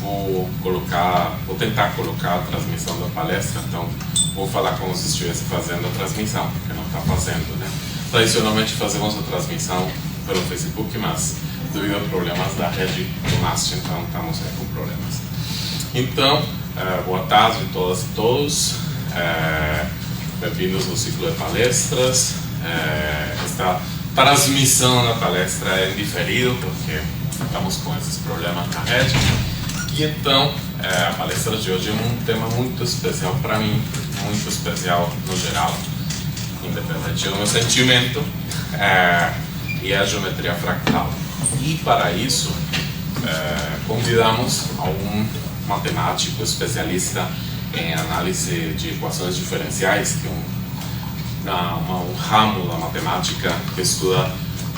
vou tentar colocar a transmissão da palestra, então vou falar como se estivesse fazendo a transmissão, porque não está fazendo, né? Tradicionalmente fazemos a transmissão pelo Facebook, mas devido a problemas da rede do MAST, então estamos aí com problemas. Então, boa tarde a todas e todos, bem-vindos ao ciclo de palestras. Esta transmissão da palestra é em diferido, porque estamos com esses problemas na rede. E então, a palestra de hoje é um tema muito especial para mim, muito especial no geral, independente do meu sentimento, e a geometria fractal. E para isso, convidamos algum matemático especialista em análise de equações diferenciais, que é um ramo da matemática que estuda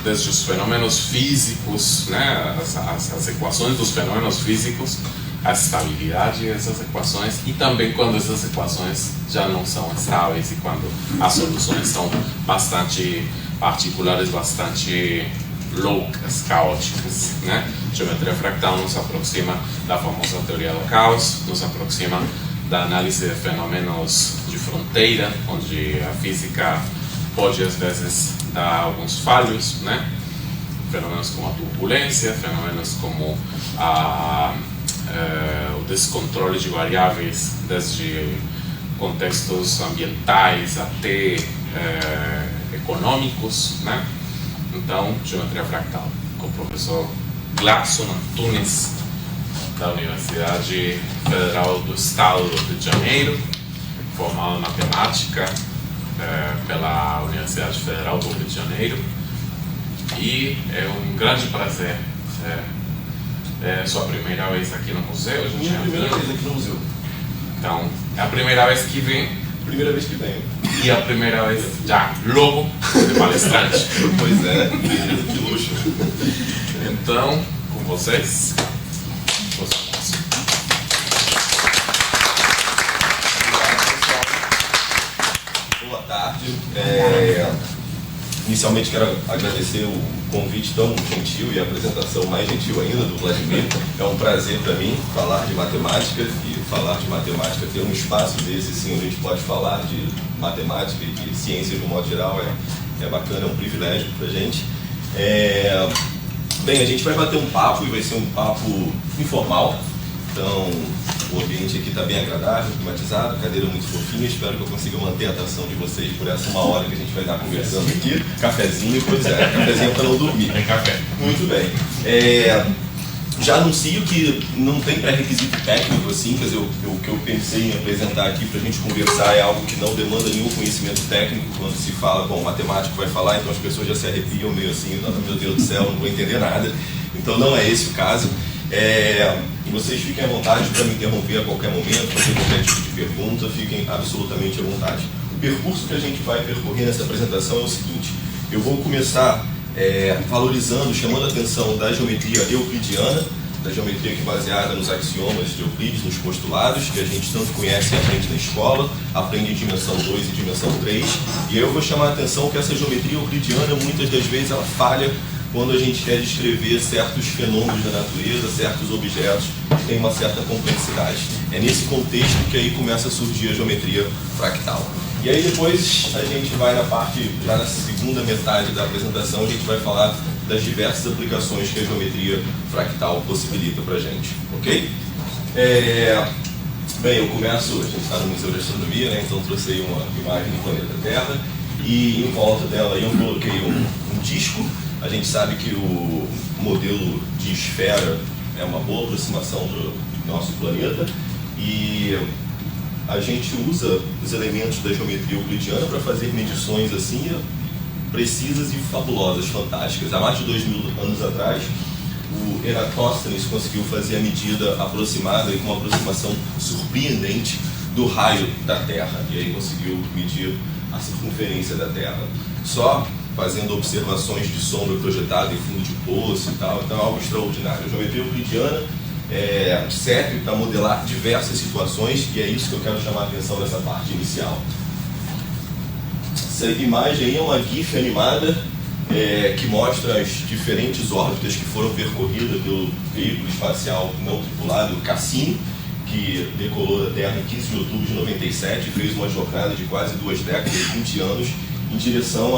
desde os fenômenos físicos, né, as equações dos fenômenos físicos, a estabilidade dessas equações, e também quando essas equações já não são estáveis e quando as soluções são bastante particulares, bastante loucas, caóticas, né? Geometria fractal nos aproxima da famosa teoria do caos, nos aproxima da análise de fenômenos de fronteira, onde a física pode às vezes dar alguns falhos, né? Fenômenos como a turbulência, fenômenos como o descontrole de variáveis, desde contextos ambientais até econômicos, né? Então, geometria fractal, com o professor Gladson Antunes, da Universidade Federal do Estado do Rio de Janeiro, formado em matemática pela Universidade Federal do Rio de Janeiro, e é um grande prazer. É sua primeira vez aqui no museu? Minha primeira vez aqui no museu. Então, é a primeira vez que vem. Primeira vez que venho. E a primeira vez já logo de palestrante. Pois é, que luxo. Então, com vocês. Boa tarde. Inicialmente quero agradecer o convite tão gentil e a apresentação mais gentil ainda do Vladimir. É um prazer para mim falar de matemática, e falar de matemática, ter um espaço desse, sim, onde a gente pode falar de matemática e de ciência de um modo geral, é bacana, é um privilégio para a gente. Bem, a gente vai bater um papo e vai ser um papo informal, então o ambiente aqui está bem agradável, climatizado, cadeira muito fofinha. Espero que eu consiga manter a atenção de vocês por essa uma hora que a gente vai estar conversando aqui. Cafezinho, pois é, cafezinho para não dormir. Tem café. Muito bem. Já anuncio que não tem pré-requisito técnico, assim, quer dizer, o que eu pensei em apresentar aqui para a gente conversar é algo que não demanda nenhum conhecimento técnico. Quando se fala, bom, matemático vai falar, então as pessoas já se arrepiam meio assim, meu Deus do céu, não vou entender nada. Então não é esse o caso. Vocês fiquem à vontade para me interromper a qualquer momento, fazer qualquer tipo de pergunta, fiquem absolutamente à vontade. O percurso que a gente vai percorrer nessa apresentação é o seguinte: eu vou começar valorizando, chamando a atenção da geometria euclidiana, da geometria que é baseada nos axiomas de Euclides, nos postulados, que a gente tanto conhece e aprende na escola, aprende em dimensão 2 e dimensão 3, e aí eu vou chamar a atenção que essa geometria euclidiana, muitas das vezes, ela falha quando a gente quer descrever certos fenômenos da natureza, certos objetos que têm uma certa complexidade. É nesse contexto que aí começa a surgir a geometria fractal. E aí depois a gente vai na parte, já na segunda metade da apresentação, a gente vai falar das diversas aplicações que a geometria fractal possibilita para a gente, ok? Bem, eu começo, a gente está no Museu de Astronomia, né, então trouxe aí uma imagem do planeta Terra, e em volta dela aí eu coloquei um disco. A gente sabe que o modelo de esfera é uma boa aproximação do nosso planeta, e a gente usa os elementos da geometria euclidiana para fazer medições assim precisas e fabulosas, fantásticas. Há mais de 2.000 anos atrás, o Eratosthenes conseguiu fazer a medida aproximada e com uma aproximação surpreendente do raio da Terra, e aí conseguiu medir a circunferência da Terra. Só fazendo observações de sombra projetada em fundo de poço e tal, então é algo extraordinário. A geometria euclidiana serve para modelar diversas situações, e é isso que eu quero chamar a atenção nessa parte inicial. Essa imagem aí é uma GIF animada que mostra as diferentes órbitas que foram percorridas pelo veículo espacial não tripulado Cassini, que decolou da Terra em 15 de outubro de 97 e fez uma jornada de quase 2 décadas, 20 anos, em direção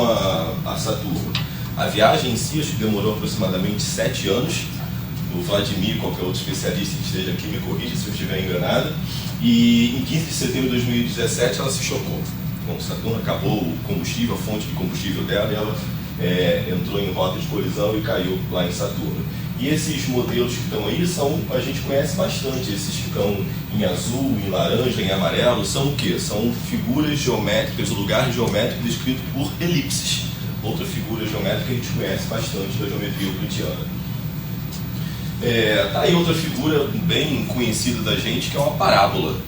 a Saturno. A viagem em si acho que demorou aproximadamente 7 anos. O Vladimir, qualquer outro especialista que esteja aqui, me corrija se eu estiver enganado. E em 15 de setembro de 2017 ela se chocou. Quando Saturno acabou o combustível, a fonte de combustível dela, e ela entrou em rota de colisão e caiu lá em Saturno. E esses modelos que estão aí, a gente conhece bastante, esses que estão em azul, em laranja, em amarelo, são o quê? São figuras geométricas, lugares geométricos descritos por elipses. Outra figura geométrica que a gente conhece bastante da geometria euclidiana. Tá aí outra figura bem conhecida da gente, que é uma parábola.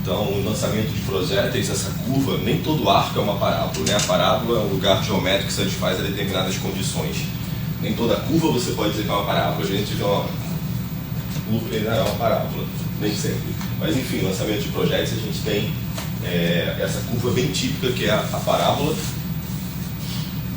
Então, o lançamento de projéteis, essa curva, nem todo arco é uma parábola, né? A parábola é um lugar geométrico que satisfaz a determinadas condições. Nem toda curva você pode dizer que é uma parábola. A gente vê uma curva, ele não é uma parábola, nem sempre. Mas, enfim, lançamento de projéteis, a gente tem essa curva bem típica, que é a parábola.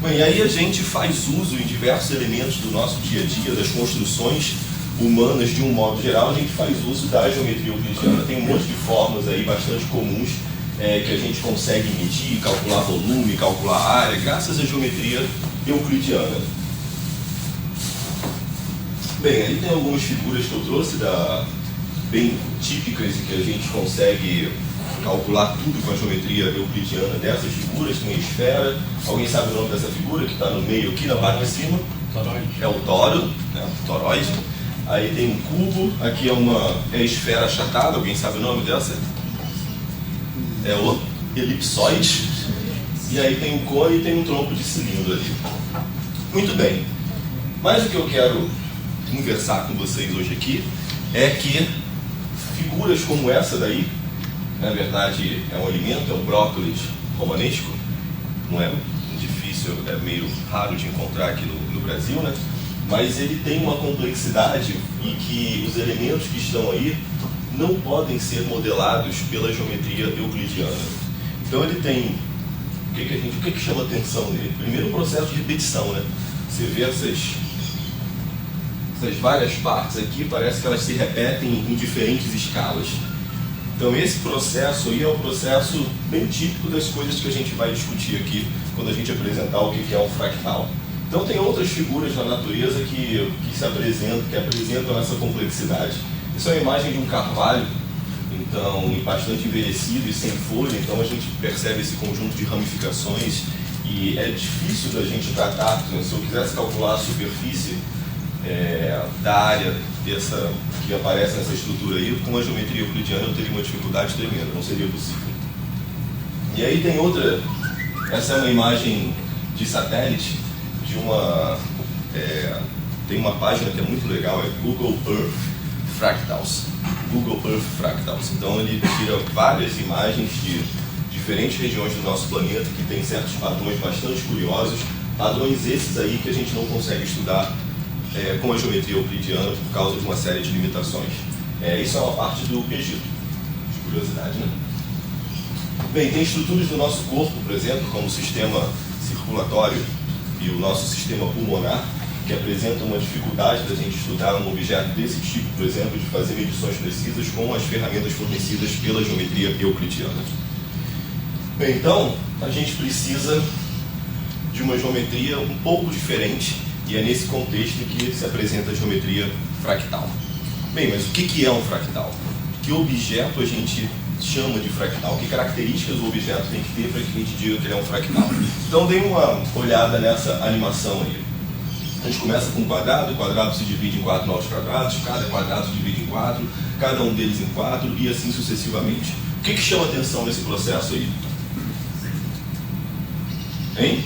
Bem, e aí a gente faz uso em diversos elementos do nosso dia a dia, das construções humanas de um modo geral, a gente faz uso da geometria euclidiana. Tem um monte de formas aí bastante comuns que a gente consegue medir, calcular volume, calcular área, graças à geometria euclidiana. Bem, aí tem algumas figuras que eu trouxe bem típicas e que a gente consegue calcular tudo com a geometria euclidiana dessas figuras. Tem a esfera. Alguém sabe o nome dessa figura que está no meio aqui, na parte de cima? Toroide. É o toro, né? O toroide. Aí tem um cubo, aqui é a esfera achatada, alguém sabe o nome dessa? É o elipsoide. E aí tem um cone e tem um tronco de cilindro ali. Muito bem. Mas o que eu quero conversar com vocês hoje aqui é que figuras como essa daí, na verdade é um alimento, é um brócolis romanesco, não é difícil, é meio raro de encontrar aqui no Brasil, né? Mas ele tem uma complexidade e que os elementos que estão aí não podem ser modelados pela geometria euclidiana. Então ele tem, o que chama atenção nele? Primeiro, o processo de repetição, né? Você vê essas várias partes aqui, parece que elas se repetem em diferentes escalas. Então esse processo aí é o processo bem típico das coisas que a gente vai discutir aqui quando a gente apresentar o que é um fractal. Então tem outras figuras na natureza que apresentam essa complexidade. Isso é uma imagem de um carvalho, então bastante envelhecido e sem folha, então a gente percebe esse conjunto de ramificações e é difícil da gente tratar. Se eu quisesse calcular a superfície da área que aparece nessa estrutura aí, com a geometria euclidiana eu teria uma dificuldade tremenda, não seria possível. E aí tem outra, essa é uma imagem de satélite, tem uma página que é muito legal, é Google Earth Fractals. Google Earth Fractals. Então ele tira várias imagens de diferentes regiões do nosso planeta que tem certos padrões bastante curiosos, padrões esses aí que a gente não consegue estudar com a geometria euclidiana por causa de uma série de limitações. Isso é uma parte do Egito, de curiosidade, né? Bem, tem estruturas do nosso corpo, por exemplo, como o sistema circulatório e o nosso sistema pulmonar, que apresentam uma dificuldade da gente estudar um objeto desse tipo, por exemplo, de fazer medições precisas com as ferramentas fornecidas pela geometria euclidiana. Bem, então, a gente precisa de uma geometria um pouco diferente, e é nesse contexto que se apresenta a geometria fractal. Bem, mas o que é um fractal? Que objeto a gente chama de fractal? Que características o objeto tem que ter para que a gente diga que ele é um fractal? Então, dê uma olhada nessa animação aí. A gente começa com um quadrado, o quadrado se divide em 4 novos quadrados, cada quadrado se divide em 4, cada um deles em 4 e assim sucessivamente. O que chama atenção nesse processo aí? Hein?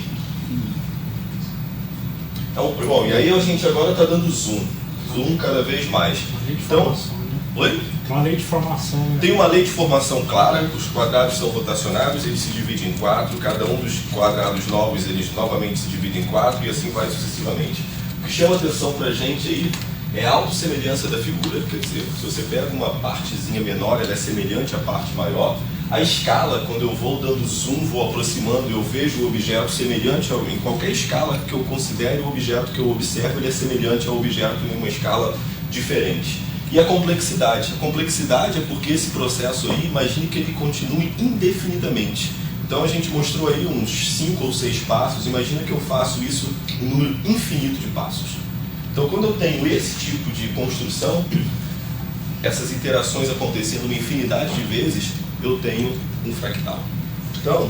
Bom, e aí a gente agora está dando zoom cada vez mais. Então, oi? Uma lei de formação, né? Tem uma lei de formação clara, os quadrados são rotacionados, eles se dividem em 4, cada um dos quadrados novos eles novamente se dividem em 4 e assim vai sucessivamente. O que chama atenção para a gente aí é a autossemelhança da figura, quer dizer, se você pega uma partezinha menor, ela é semelhante à parte maior, A escala, quando eu vou dando zoom, vou aproximando, eu vejo o objeto semelhante em qualquer escala que eu considere o objeto que eu observo, ele é semelhante ao objeto em uma escala diferente. E a complexidade? A complexidade é porque esse processo aí, imagine que ele continue indefinidamente. Então a gente mostrou aí uns 5 ou 6 passos, imagina que eu faço isso um número infinito de passos. Então quando eu tenho esse tipo de construção, essas interações acontecendo uma infinidade de vezes, eu tenho um fractal. Então,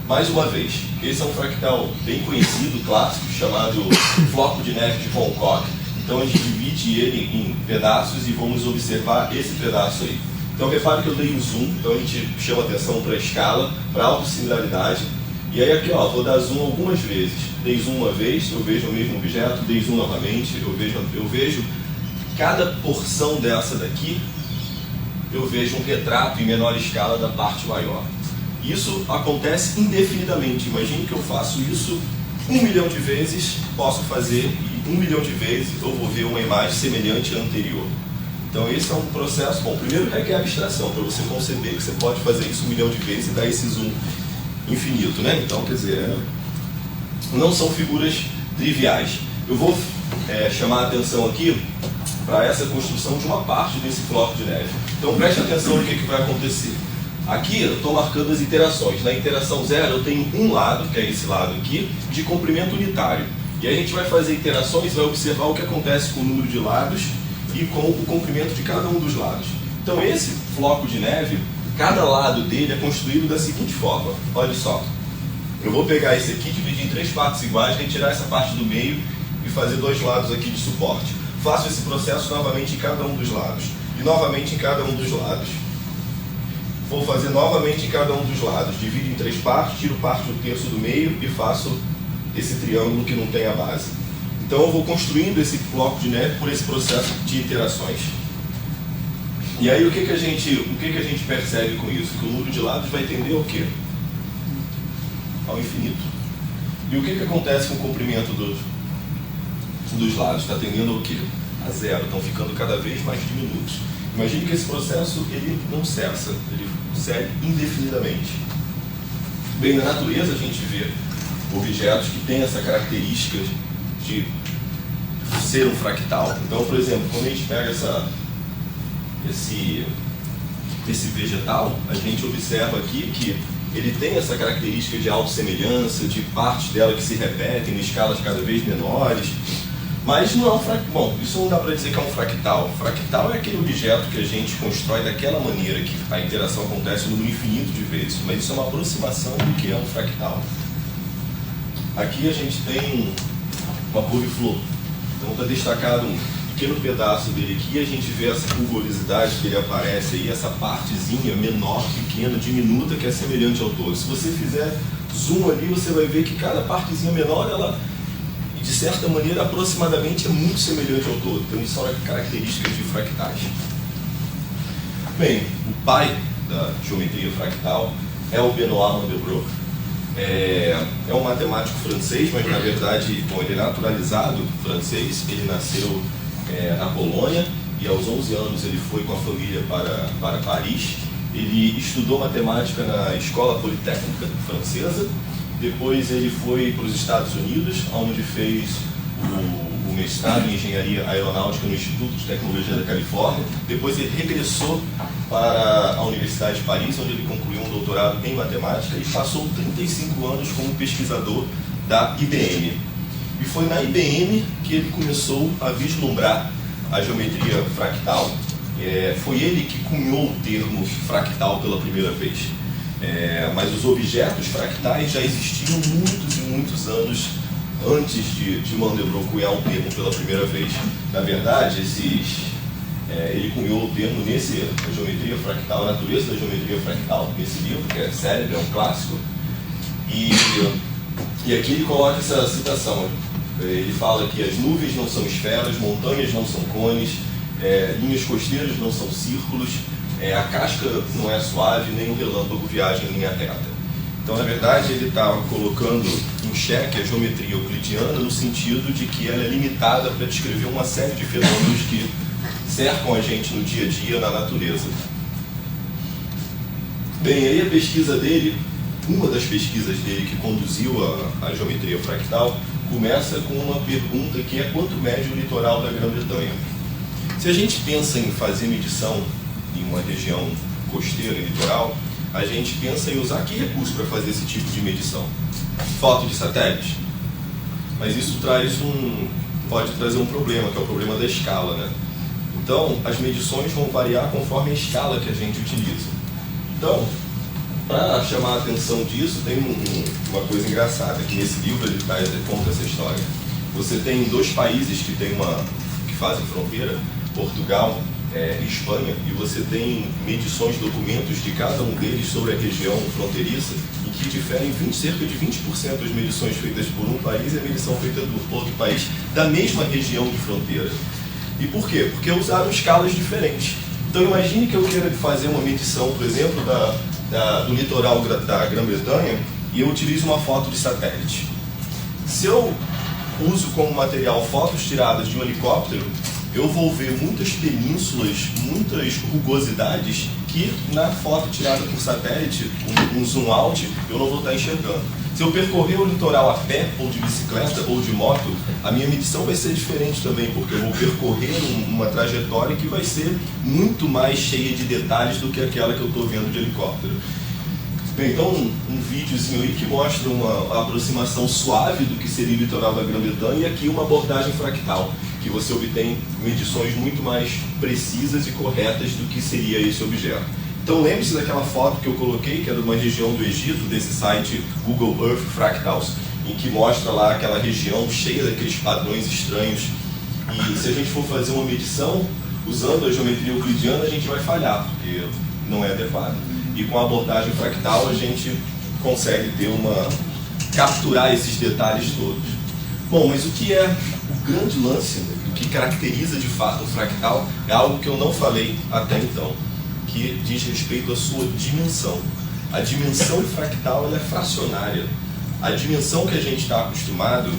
mais uma vez, esse é um fractal bem conhecido, clássico, chamado floco de neve de Von Koch. Então a gente divide ele em pedaços e vamos observar esse pedaço aí. Então repare que eu dei um zoom, então a gente chama atenção para a escala, para a autossimilaridade. E aí aqui, ó, vou dar zoom algumas vezes. Dei zoom uma vez, eu vejo o mesmo objeto, dei zoom novamente, eu vejo cada porção dessa daqui, eu vejo um retrato em menor escala da parte maior. Isso acontece indefinidamente. Imagine que eu faço isso 1 milhão de vezes, posso fazer, e 1 milhão de vezes eu vou ver uma imagem semelhante à anterior. Então esse é um processo, bom, primeiro requer abstração, para você conceber que você pode fazer isso 1 milhão de vezes e dar esse zoom infinito, né? Então, quer dizer, não são figuras triviais. Eu vou chamar a atenção aqui para essa construção de uma parte desse floco de neve. Então preste atenção no que vai acontecer. Aqui eu estou marcando as interações. Na interação 0 eu tenho um lado, que é esse lado aqui, de comprimento unitário. E aí a gente vai fazer interações e vai observar o que acontece com o número de lados e com o comprimento de cada um dos lados. Então esse floco de neve, cada lado dele é construído da seguinte forma. Olha só, eu vou pegar esse aqui, dividir em 3 partes iguais, retirar essa parte do meio e fazer 2 lados aqui de suporte. Faço esse processo novamente em cada um dos lados. E novamente em cada um dos lados. Vou fazer novamente em cada um dos lados. Divido em 3 partes, tiro parte do terço do meio e faço esse triângulo que não tem a base. Então eu vou construindo esse bloco de neve por esse processo de iterações. E aí o que a gente percebe com isso? Que o número de lados vai tender ao quê? Ao infinito. E o que acontece com o comprimento dos lados? Está tendendo ao quê? A 0. Estão ficando cada vez mais diminutos. Imagine que esse processo ele não cessa, ele segue indefinidamente. Bem, na natureza a gente vê objetos que têm essa característica de ser um fractal. Então, por exemplo, quando a gente pega esse vegetal, a gente observa aqui que ele tem essa característica de autossemelhança, de partes dela que se repetem em escalas cada vez menores. Mas não é um fractal. Bom, isso não dá para dizer que é um fractal. Fractal é aquele objeto que a gente constrói daquela maneira que a interação acontece no número infinito de vezes. Mas isso é uma aproximação do que é um fractal. Aqui a gente tem uma couve-flor. Então está destacado um pequeno pedaço dele aqui, a gente vê essa rugosidade que ele aparece aí, essa partezinha menor, pequena, diminuta, que é semelhante ao todo. Se você fizer zoom ali, você vai ver que cada partezinha menor, ela, de certa maneira, aproximadamente é muito semelhante ao todo. Então isso são características de fractais. Bem, o pai da geometria fractal é o Benoît Mandelbrot. É um matemático francês, mas na verdade, bom, ele é naturalizado francês, ele nasceu na Polônia e aos 11 anos ele foi com a família para Paris. Ele estudou matemática na Escola Politécnica Francesa, depois ele foi para os Estados Unidos, onde fez o mestrado em Engenharia Aeronáutica no Instituto de Tecnologia da Califórnia. Depois ele regressou para a Universidade de Paris, onde ele concluiu um doutorado em matemática e passou 35 anos como pesquisador da IBM. E foi na IBM que ele começou a vislumbrar a geometria fractal. Foi ele que cunhou o termo fractal pela primeira vez. Mas os objetos fractais já existiam muitos e muitos anos antes de Mandelbrot cunhar o termo pela primeira vez. Na verdade, ele cunhou o termo a geometria fractal, a natureza da geometria fractal, nesse livro, que é Célebre, é um clássico. E aqui ele coloca essa citação. Ele fala que as nuvens não são esferas, montanhas não são cones, linhas costeiras não são círculos, a casca não é suave, nem o relâmpago viaja em linha reta. Então, na verdade, ele está colocando em xeque a geometria euclidiana no sentido de que ela é limitada para descrever uma série de fenômenos que cercam a gente no dia a dia na natureza. Bem, aí a pesquisa dele, uma das pesquisas dele que conduziu a geometria fractal, começa com uma pergunta que é quanto mede o litoral da Grã-Bretanha. Se a gente pensa em fazer medição em uma região costeira e litoral, a gente pensa em usar que recurso para fazer esse tipo de medição? Foto de satélite. Mas isso pode trazer um problema, que é o problema da escala, né? Então, as medições vão variar conforme a escala que a gente utiliza. Então, para chamar a atenção disso, tem uma coisa engraçada, que nesse livro ele conta essa história. Você tem dois países que fazem fronteira, Portugal e Espanha, e você tem medições, documentos de cada um deles sobre a região fronteiriça, em que diferem cerca de 20% das medições feitas por um país e a medição feita por outro país, da mesma região de fronteira. E por quê? Porque usaram escalas diferentes. Então imagine que eu queira fazer uma medição, por exemplo, do litoral da Grã-Bretanha, e eu utilizo uma foto de satélite. Se eu uso como material fotos tiradas de um helicóptero, eu vou ver muitas penínsulas, muitas rugosidades que na foto tirada por satélite, um zoom out, eu não vou estar enxergando. Se eu percorrer o litoral a pé, ou de bicicleta, ou de moto, a minha medição vai ser diferente também, porque eu vou percorrer uma trajetória que vai ser muito mais cheia de detalhes do que aquela que eu estou vendo de helicóptero. Bem, então um videozinho aí que mostra uma aproximação suave do que seria o litoral da Grã-Bretanha, e aqui uma abordagem fractal, que você obtém medições muito mais precisas e corretas do que seria esse objeto. Então lembre-se daquela foto que eu coloquei, que era de uma região do Egito, desse site Google Earth Fractals, em que mostra lá aquela região cheia daqueles padrões estranhos. E se a gente for fazer uma medição, usando a geometria euclidiana, a gente vai falhar, porque não é adequado. E com a abordagem fractal a gente consegue capturar esses detalhes todos. Bom, mas o que é o grande lance, o que caracteriza de fato o fractal, é algo que eu não falei até então, que diz respeito à sua dimensão. A dimensão fractal ela é fracionária. A dimensão que a gente está acostumado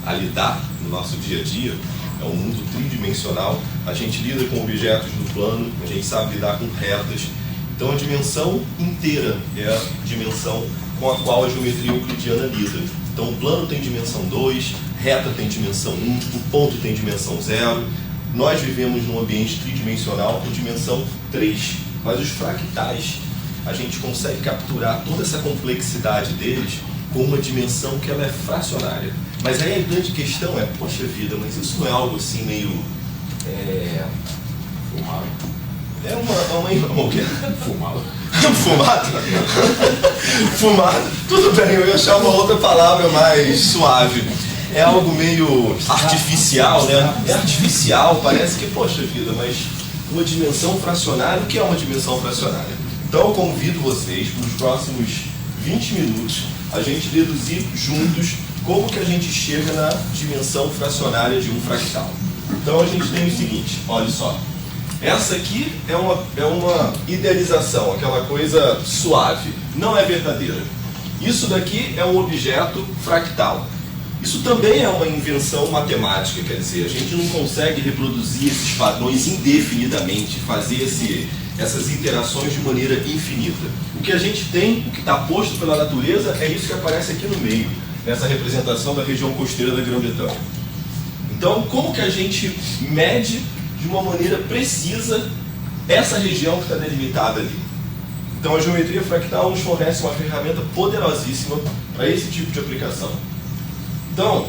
a lidar no nosso dia a dia é um mundo tridimensional. A gente lida com objetos no plano, a gente sabe lidar com retas. Então a dimensão inteira é a dimensão com a qual a geometria euclidiana lida. Então o plano tem dimensão 2, reta tem dimensão 1, o ponto tem dimensão 0. Nós vivemos num ambiente tridimensional com dimensão 3, mas os fractais, a gente consegue capturar toda essa complexidade deles com uma dimensão que ela é fracionária. Mas aí a grande questão é, poxa vida, mas isso não é algo assim meio... Fumado. É uma o quê? Fumado. Fumado? Fumado? Tudo bem, eu ia achar uma outra palavra mais suave. É algo meio artificial, né? É artificial, parece que, poxa vida, mas uma dimensão fracionária, o que é uma dimensão fracionária? Então eu convido vocês, para os próximos 20 minutos, a gente deduzir juntos como que a gente chega na dimensão fracionária de um fractal. Então a gente tem o seguinte, olha só. Essa aqui é uma idealização, aquela coisa suave, não é verdadeira. Isso daqui é um objeto fractal. Isso também é uma invenção matemática, quer dizer, a gente não consegue reproduzir esses padrões indefinidamente, fazer essas interações de maneira infinita. O que a gente tem, o que está posto pela natureza, é isso que aparece aqui no meio, nessa representação da região costeira da Grã-Bretanha. Então, como que a gente mede de uma maneira precisa essa região que está delimitada ali? Então a geometria fractal nos fornece uma ferramenta poderosíssima para esse tipo de aplicação. Então,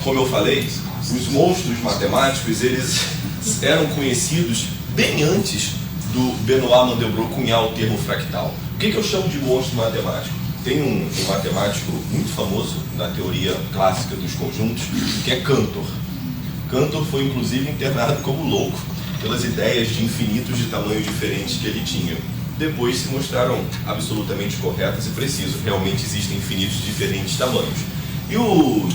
como eu falei, os monstros matemáticos eles eram conhecidos bem antes do Benoit Mandelbrot cunhar o termo fractal. O que eu chamo de monstro matemático? Tem um matemático muito famoso na teoria clássica dos conjuntos, que é Cantor. Cantor foi inclusive internado como louco pelas ideias de infinitos de tamanho diferentes que ele tinha. Depois se mostraram absolutamente corretas e precisas. Realmente existem infinitos de diferentes tamanhos. E o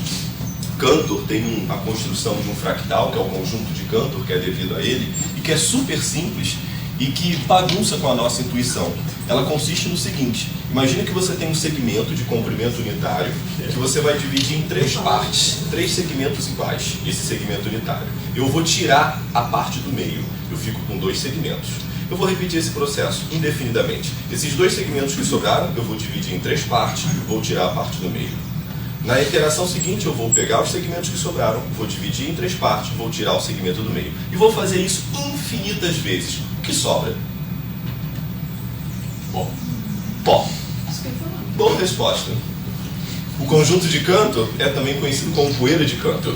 Cantor tem a construção de um fractal, que é o conjunto de Cantor, que é devido a ele, e que é super simples e que bagunça com a nossa intuição. Ela consiste no seguinte: imagina que você tem um segmento de comprimento unitário que você vai dividir em 3 partes, 3 segmentos iguais, esse segmento unitário. Eu vou tirar a parte do meio, eu fico com 2 segmentos. Eu vou repetir esse processo indefinidamente. Esses dois segmentos que sobraram, eu vou dividir em 3 partes, vou tirar a parte do meio. Na iteração seguinte, eu vou pegar os segmentos que sobraram, vou dividir em 3 partes, vou tirar o segmento do meio. E vou fazer isso infinitas vezes. O que sobra? Bom. Pó. Boa resposta. O conjunto de Cantor é também conhecido como poeira de Cantor.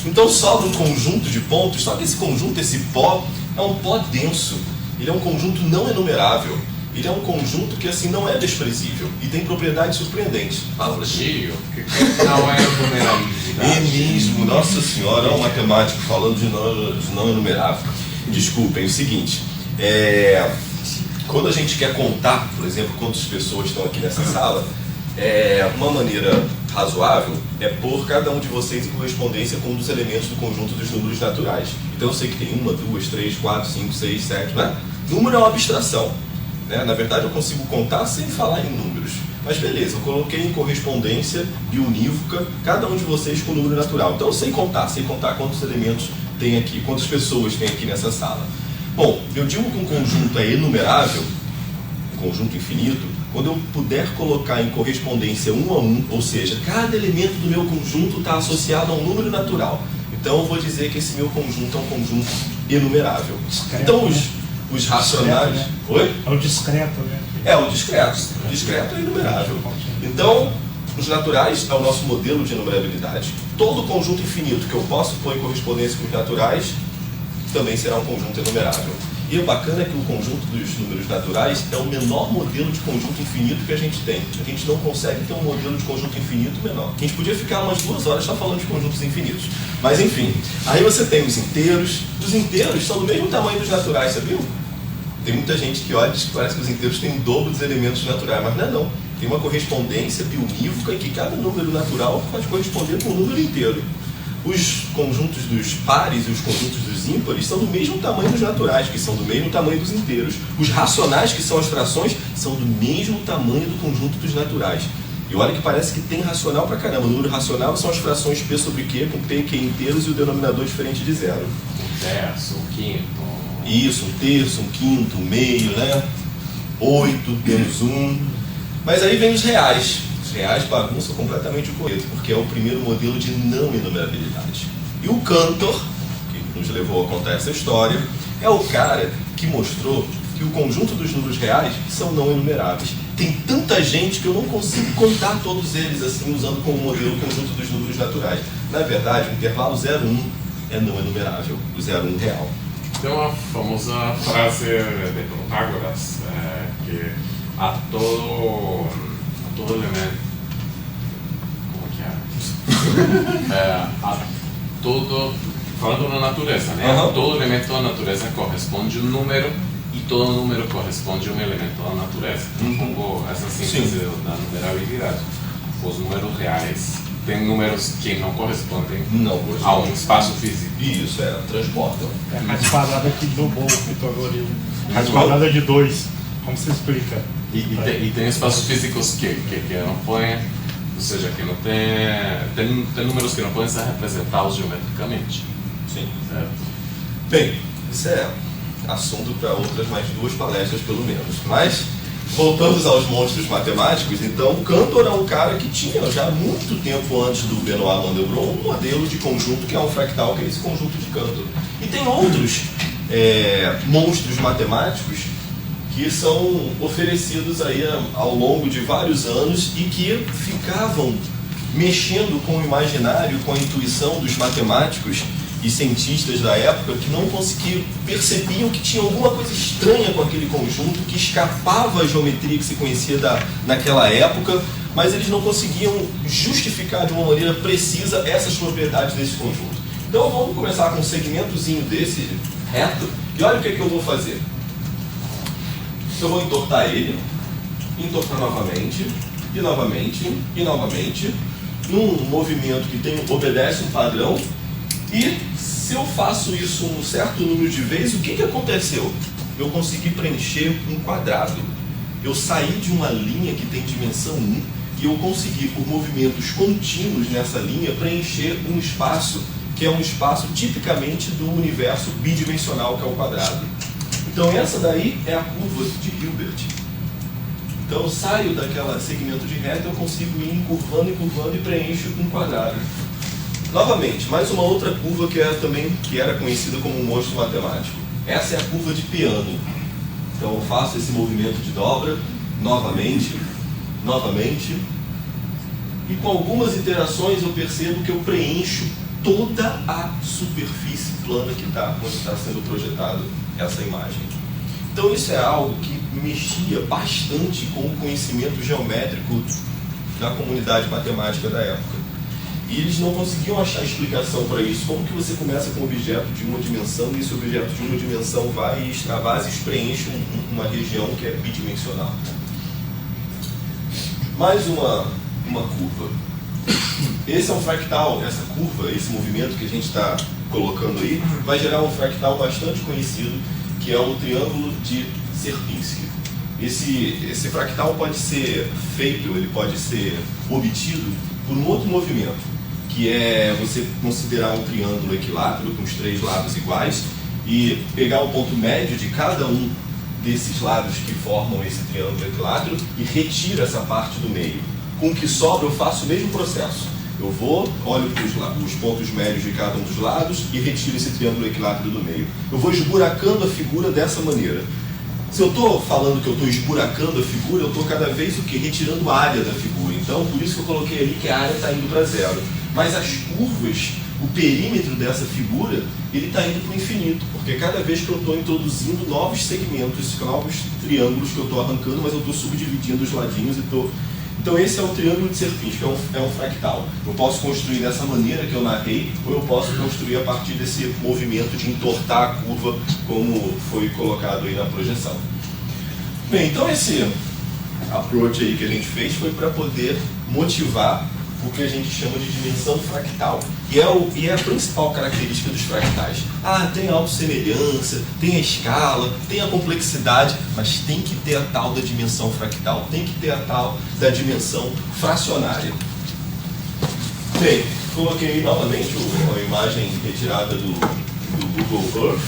Então sobra um conjunto de pontos, só que esse conjunto, esse pó, é um pó denso. Ele é um conjunto não enumerável. Ele é um conjunto que assim não é desprezível e tem propriedades surpreendentes. Fala, Gio, que não é enumerável. É mesmo, Nossa Senhora, é um matemático falando de não enumerável. Desculpem, é o seguinte, quando a gente quer contar, por exemplo, quantas pessoas estão aqui nessa sala, uma maneira razoável é pôr cada um de vocês em correspondência com um dos elementos do conjunto dos números naturais. Então eu sei que tem 1, 2, 3, 4, 5, 6, 7, né? Número é uma abstração. Na verdade, eu consigo contar sem falar em números. Mas beleza, eu coloquei em correspondência biunívoca cada um de vocês com o número natural. Então eu sei contar quantos elementos tem aqui, quantas pessoas tem aqui nessa sala. Bom, eu digo que um conjunto é enumerável, um conjunto infinito, quando eu puder colocar em correspondência 1 a 1, ou seja, cada elemento do meu conjunto está associado a um número natural. Então eu vou dizer que esse meu conjunto é um conjunto enumerável. Discreto, então né? os racionais... Discreto, né? Oi? É o discreto, né? É, o discreto. O discreto é enumerável. Então, os naturais é o nosso modelo de enumerabilidade. Todo conjunto infinito que eu posso pôr em correspondência com os naturais também será um conjunto enumerável. E o bacana é que o conjunto dos números naturais é o menor modelo de conjunto infinito que a gente tem. A gente não consegue ter um modelo de conjunto infinito menor. A gente podia ficar umas 2 horas só falando de conjuntos infinitos. Mas enfim, aí você tem os inteiros. Os inteiros são do mesmo tamanho dos naturais, você viu? Tem muita gente que olha e diz que parece que os inteiros têm o dobro dos elementos naturais, mas não é não. Tem uma correspondência biunívoca em que cada número natural pode corresponder com um número inteiro. Os conjuntos dos pares e os conjuntos dos ímpares são do mesmo tamanho dos naturais, que são do mesmo tamanho dos inteiros. Os racionais, que são as frações, são do mesmo tamanho do conjunto dos naturais. E olha que parece que tem racional pra caramba. O número racional são as frações P sobre Q, com P e Q inteiros e o denominador diferente de zero. Um terço, um quinto. Isso, um terço, um quinto, um meio, né? 8 menos 1. Mas aí vem os reais. Os reais bagunçam completamente o coreto, porque é o primeiro modelo de não enumerabilidade. E o Cantor, que nos levou a contar essa história, é o cara que mostrou que o conjunto dos números reais são não enumeráveis. Tem tanta gente que eu não consigo contar todos eles assim, usando como modelo o conjunto dos números naturais. Na verdade, o intervalo 0,1 é não enumerável, o 0,1 real. Tem uma famosa frase de Protágoras que a todo elemento, como que é? Falando na natureza, né? Uhum. Todo elemento da natureza corresponde a um número e todo número corresponde a um elemento da natureza. Pongo essa síntese da numerabilidade. Os números reais tem números que não correspondem a um espaço físico. Isso, transportam. É a raiz quadrada que dobrou o Pitagóreo. Raiz quadrada de 2. Como você explica? E tem espaços físicos que não podem, ou seja, que não tem números que não podem ser representados geometricamente. Sim. Certo? Bem, isso é assunto para outras mais 2 palestras pelo menos. Mas, voltando aos monstros matemáticos, então, Cantor é um cara que tinha já muito tempo antes do Benoit Mandelbrot um modelo de conjunto que é um fractal, que é esse conjunto de Cantor. E tem outros monstros matemáticos que são oferecidos aí ao longo de vários anos e que ficavam mexendo com o imaginário, com a intuição dos matemáticos e cientistas da época que não conseguiam, percebiam que tinha alguma coisa estranha com aquele conjunto, que escapava à geometria que se conhecia naquela época, mas eles não conseguiam justificar de uma maneira precisa essas propriedades desse conjunto. Então vamos começar com um segmentozinho desse reto, e olha o que eu vou fazer. Eu vou entortar ele, entortar novamente, e novamente, e novamente, num movimento que obedece um padrão. E se eu faço isso um certo número de vezes, o que aconteceu? Eu consegui preencher um quadrado. Eu saí de uma linha que tem dimensão 1 e eu consegui, por movimentos contínuos nessa linha, preencher um espaço que é um espaço tipicamente do universo bidimensional, que é o quadrado. Então essa daí é a curva de Hilbert. Então eu saio daquele segmento de reta, eu consigo ir encurvando e preencho um quadrado. Novamente, mais uma outra curva que era conhecida como um monstro matemático. Essa é a curva de piano. Então eu faço esse movimento de dobra, novamente, e com algumas iterações eu percebo que eu preencho toda a superfície plana que está onde está sendo projetado essa imagem. Então isso é algo que mexia bastante com o conhecimento geométrico da comunidade matemática da época. E eles não conseguiam achar explicação para isso. Como que você começa com um objeto de uma dimensão e esse objeto de uma dimensão vai e extravasa e preenche uma região que é bidimensional? Mais uma curva. Esse é um fractal, essa curva, esse movimento que a gente está colocando aí, vai gerar um fractal bastante conhecido, que é o triângulo de Sierpinski. Esse fractal pode ser feito, ele pode ser obtido por um outro movimento, que é você considerar um triângulo equilátero com os 3 lados iguais e pegar o ponto médio de cada um desses lados que formam esse triângulo equilátero e retira essa parte do meio. Com o que sobra eu faço o mesmo processo. Eu olho para os pontos médios de cada um dos lados e retiro esse triângulo equilátero do meio. Eu vou esburacando a figura dessa maneira. Se eu estou falando que eu estou esburacando a figura, eu estou cada vez retirando a área da figura. Então, por isso que eu coloquei ali que a área está indo para 0. Mas as curvas, o perímetro dessa figura, ele está indo para o infinito. Porque cada vez que eu estou introduzindo novos segmentos, novos triângulos que eu estou arrancando, mas eu estou subdividindo os ladinhos e estou... Então esse é o triângulo de Sierpinski, que é um fractal. Eu posso construir dessa maneira que eu narrei, ou eu posso construir a partir desse movimento de entortar a curva, como foi colocado aí na projeção. Bem, então esse approach aí que a gente fez foi para poder motivar o que a gente chama de dimensão fractal. E é a principal característica dos fractais. Tem a autossemelhança, tem a escala, tem a complexidade, mas tem que ter a tal da dimensão fractal, tem que ter a tal da dimensão fracionária. Bem, coloquei novamente a imagem retirada do Google Earth,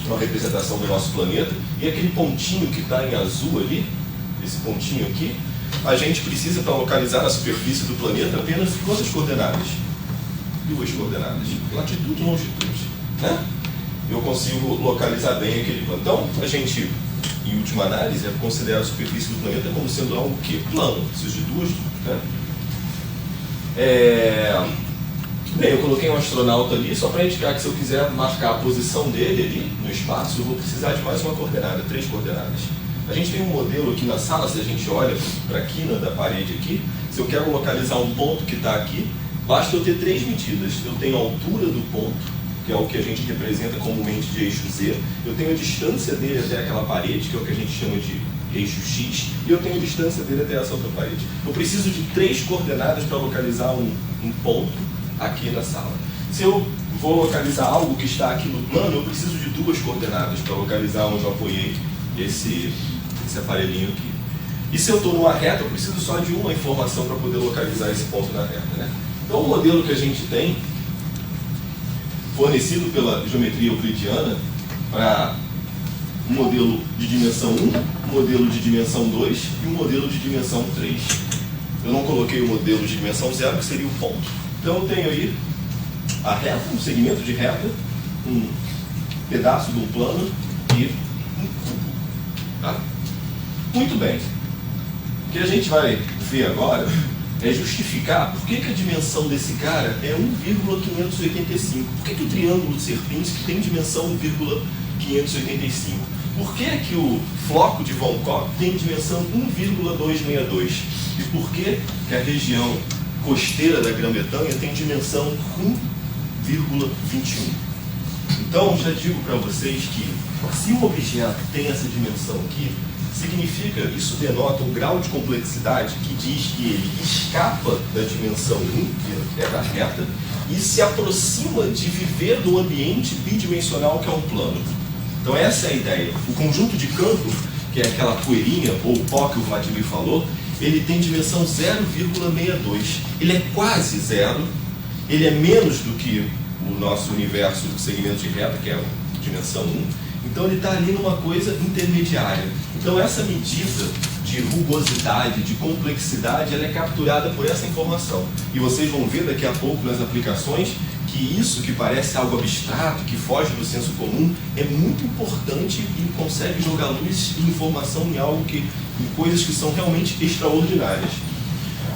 uma representação do nosso planeta, e aquele pontinho que está em azul ali, esse pontinho aqui, a gente precisa, para localizar a superfície do planeta, apenas quantas coordenadas? 2 coordenadas, latitude e longitude. Né? Eu consigo localizar bem aquele plano. Então, a gente, em última análise, considera a superfície do planeta como sendo algo que plano. Preciso de 2. Né? Bem, eu coloquei um astronauta ali, só para indicar que se eu quiser marcar a posição dele ali no espaço, eu vou precisar de mais uma coordenada, 3 coordenadas. A gente tem um modelo aqui na sala, se a gente olha para a quina da parede aqui, se eu quero localizar um ponto que está aqui, basta eu ter 3 medidas. Eu tenho a altura do ponto, que é o que a gente representa comumente de eixo Z, eu tenho a distância dele até aquela parede, que é o que a gente chama de eixo X, e eu tenho a distância dele até essa outra parede. Eu preciso de 3 coordenadas para localizar um ponto aqui na sala. Se eu vou localizar algo que está aqui no plano, eu preciso de 2 coordenadas para localizar onde eu apoiei esse aparelhinho aqui. E se eu estou numa reta, eu preciso só de uma informação para poder localizar esse ponto na reta. Né? Então o modelo que a gente tem, fornecido pela geometria euclidiana, para um modelo de dimensão 1, um modelo de dimensão 2 e um modelo de dimensão 3. Eu não coloquei o modelo de dimensão 0, que seria o ponto. Então eu tenho aí a reta, um segmento de reta, um pedaço de um plano e um cubo. Tá? Muito bem. O que a gente vai ver agora é justificar por que a dimensão desse cara é 1,585. Por que o triângulo de Sierpinski tem dimensão 1,585? Por que o floco de Von Koch tem dimensão 1,262? E por que a região costeira da Grã-Bretanha tem dimensão 1,21? Então, já digo para vocês que se um objeto tem essa dimensão aqui, significa, isso denota um grau de complexidade que diz que ele escapa da dimensão 1, que é da reta, e se aproxima de viver no ambiente bidimensional que é um plano. Então essa é a ideia. O conjunto de campo, que é aquela poeirinha, ou pó que o Vladimir falou, ele tem dimensão 0,62. Ele é quase zero, ele é menos do que o nosso universo de segmento de reta, que é dimensão 1. Então ele está ali numa coisa intermediária. Então essa medida de rugosidade, de complexidade, ela é capturada por essa informação. E vocês vão ver daqui a pouco nas aplicações que isso que parece algo abstrato, que foge do senso comum, é muito importante e consegue jogar luz e informação em coisas que são realmente extraordinárias.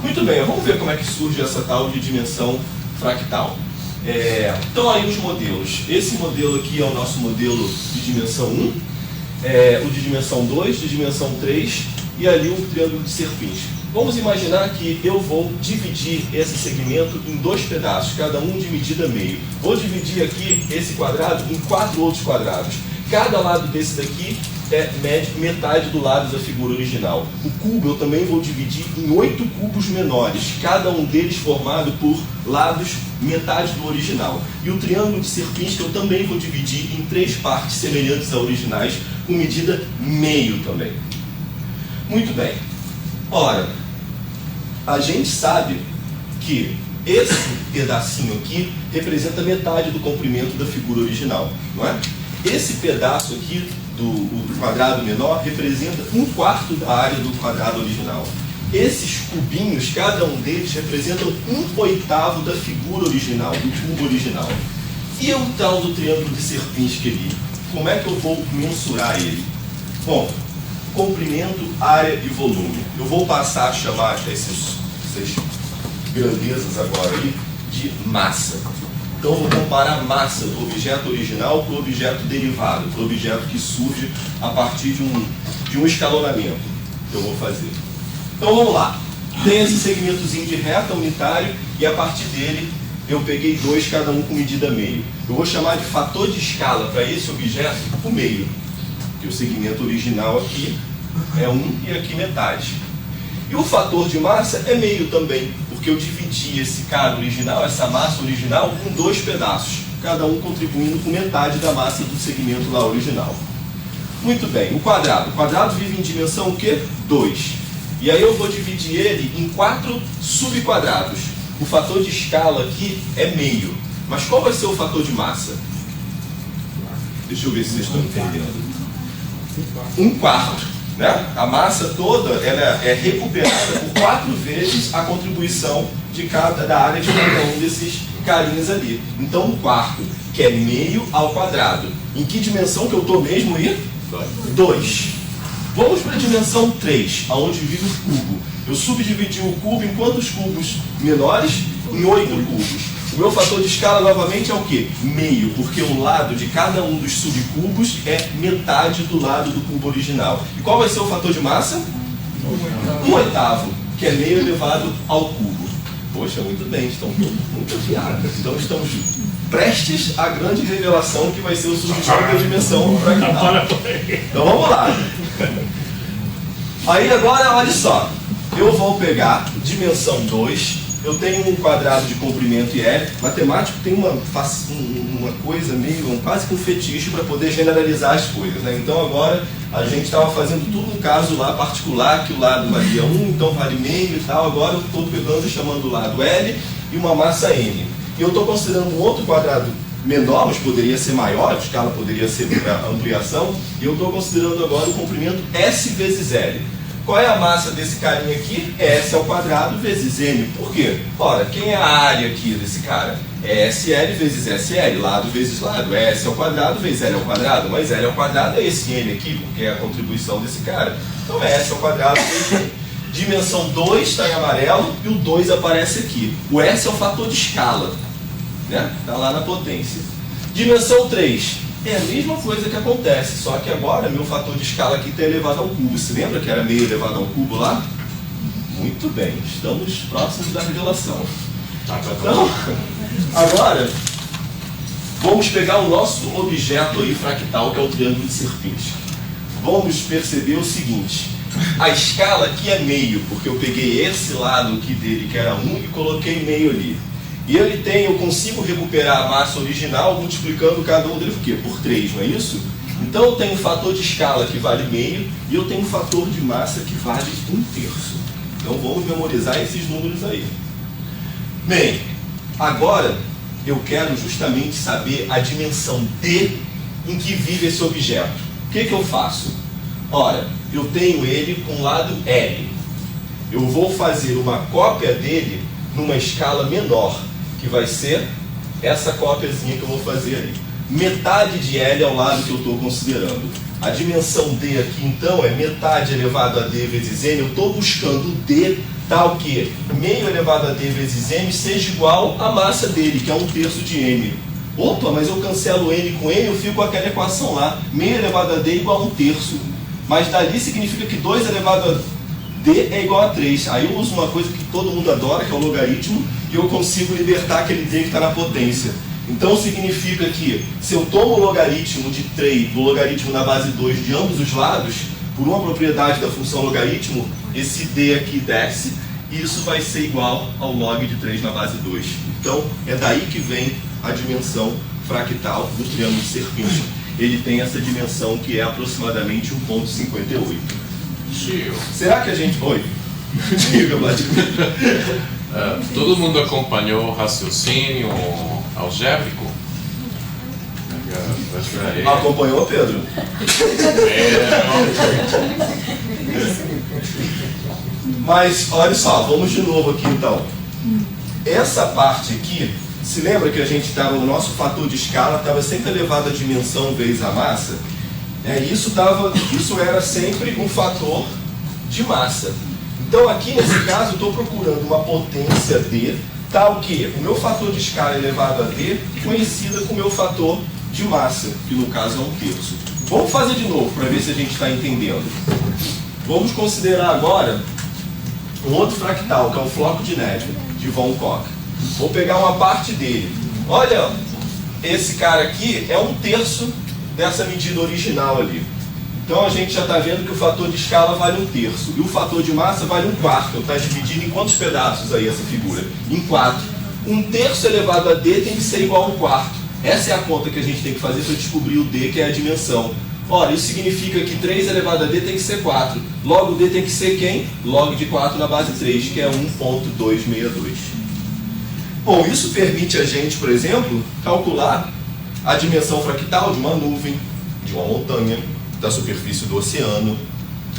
Muito bem, vamos ver como é que surge essa tal de dimensão fractal. Então aí os modelos. Esse modelo aqui é o nosso modelo de dimensão 1, o de dimensão 2, de dimensão 3 e ali o triângulo de serpins. Vamos imaginar que eu vou dividir esse segmento em 2 pedaços, cada um de medida meio. Vou dividir aqui esse quadrado em 4 outros quadrados. Cada lado desse daqui é metade do lado da figura original. O cubo eu também vou dividir em 8 cubos menores, cada um deles formado por lados metade do original. E o triângulo de serpins que eu também vou dividir em 3 partes semelhantes a originais, com medida meio também. Muito bem. Ora, a gente sabe que esse pedacinho aqui representa metade do comprimento da figura original, não é? Esse pedaço aqui do quadrado menor representa 1/4 da área do quadrado original. Esses cubinhos, cada um deles representam 1/8 da figura original, do cubo original. E o tal do triângulo de serpins que ele, como é que eu vou mensurar ele? Bom, comprimento, área e volume. Eu vou passar a chamar essas grandezas agora aí de massa. Então eu vou comparar a massa do objeto original com o objeto derivado, com o objeto que surge a partir de um escalonamento que eu vou fazer. Então vamos lá. Tem esse segmentozinho de reta unitário e a partir dele eu peguei 2, cada um com medida meio. Eu vou chamar de fator de escala para esse objeto o meio. Que o segmento original aqui é 1 e aqui metade. E o fator de massa é meio também, porque eu dividi esse cara original, essa massa original, em 2 pedaços, cada um contribuindo com metade da massa do segmento lá original. Muito bem, o quadrado vive em dimensão o quê? 2. E aí eu vou dividir ele em 4 subquadrados. O fator de escala aqui é meio. Mas qual vai ser o fator de massa? Deixa eu ver se vocês estão entendendo. 1/4, né? A massa toda ela é recuperada por 4 vezes a contribuição da área de cada um desses carinhas ali. Então 1/4, que é meio ao quadrado. Em que dimensão que eu estou mesmo aí? 2. Vamos para a dimensão 3, onde vive o cubo. Eu subdividi o cubo em quantos cubos menores? Em 8 cubos. O meu fator de escala, novamente, é o quê? Meio, porque o lado de cada um dos subcubos é metade do lado do cubo original. E qual vai ser o fator de massa? 1/8, que é meio elevado ao cubo. Poxa, muito bem, estão muito afiados. Então estamos prestes à grande revelação que vai ser o surgimento da dimensão fractal. Então vamos lá. Aí agora, olha só. Eu vou pegar dimensão 2. Eu tenho um quadrado de comprimento e L. Matemático tem uma coisa meio, quase que um fetiche para poder generalizar as coisas, né? Então agora a gente estava fazendo tudo um caso lá particular, que o lado valia 1, então vale meio e tal. Agora eu estou pegando e chamando o lado L e uma massa M. E eu estou considerando um outro quadrado menor, mas poderia ser maior, a escala poderia ser ampliação. E eu estou considerando agora o comprimento S vezes L. Qual é a massa desse carinha aqui? S ao quadrado vezes M. Por quê? Ora, quem é a área aqui desse cara? É SL vezes SL, lado vezes lado. É S ao quadrado vezes L ao quadrado. Mas L ao quadrado é esse M aqui, porque é a contribuição desse cara. Então é S ao quadrado vezes M. Dimensão 2 está em amarelo e o 2 aparece aqui. O S é o fator de escala, né? Está lá na potência. Dimensão 3. É a mesma coisa que acontece, só que agora meu fator de escala aqui está elevado ao cubo. Você lembra que era meio elevado ao cubo lá? Muito bem, estamos próximos da revelação. Então, agora, vamos pegar o nosso objeto aí fractal, que é o triângulo de serpins. Vamos perceber o seguinte. A escala aqui é meio, porque eu peguei esse lado aqui dele, que era 1, e coloquei meio ali. E ele tem, eu consigo recuperar a massa original multiplicando cada um deles por quê? Por 3, não é isso? Então eu tenho um fator de escala que vale meio e eu tenho um fator de massa que vale 1/3. Então vamos memorizar esses números aí. Bem, agora eu quero justamente saber a dimensão D em que vive esse objeto. O que eu faço? Ora, eu tenho ele com o lado L. Eu vou fazer uma cópia dele numa escala menor, que vai ser essa cópiazinha que eu vou fazer ali. Metade de L é o lado que eu estou considerando. A dimensão D aqui, então, é metade elevado a D vezes N. Eu estou buscando D tal que meio elevado a D vezes M seja igual à massa dele, que é 1/3 de M. Opa, mas eu cancelo N com N, eu fico com aquela equação lá. Meio elevado a D igual a 1/3. Mas dali significa que 2 elevado a D é igual a 3. Aí eu uso uma coisa que todo mundo adora, que é o logaritmo, e eu consigo libertar aquele D que está na potência. Então significa que se eu tomo o logaritmo de 3, do logaritmo na base 2 de ambos os lados, por uma propriedade da função logaritmo, esse D aqui desce, e isso vai ser igual ao log de 3 na base 2. Então é daí que vem a dimensão fractal do triângulo de serpente. Ele tem essa dimensão que é aproximadamente 1,58. Tio. Será que a gente... Oi. Diga, Vladimir. Todo mundo acompanhou o raciocínio algébrico? Acompanhou, Pedro? Mas, olha só, vamos de novo aqui então. Essa parte aqui, se lembra que a gente estava, o nosso fator de escala estava sempre elevado a dimensão vezes a massa? Isso era sempre um fator de massa. Então aqui nesse caso eu estou procurando uma potência D, tal que o meu fator de escala elevado a D conhecida com o meu fator de massa, que no caso é 1/3. Vamos fazer de novo para ver se a gente está entendendo. Vamos considerar agora um outro fractal, que é o floco de neve de Von Koch. Vou pegar uma parte dele. Olha, esse cara aqui é 1/3 dessa medida original ali. Então a gente já está vendo que o fator de escala vale 1/3 e o fator de massa vale 1/4. Está dividido em quantos pedaços aí essa figura? Em 4. 1/3 elevado a D tem que ser igual a 1/4. Essa é a conta que a gente tem que fazer para descobrir o D, que é a dimensão. Ora, isso significa que 3 elevado a D tem que ser 4. Logo, o D tem que ser quem? Log de 4 na base 3, que é 1,262. Bom, isso permite a gente, por exemplo, calcular a dimensão fractal de uma nuvem, de uma montanha, da superfície do oceano.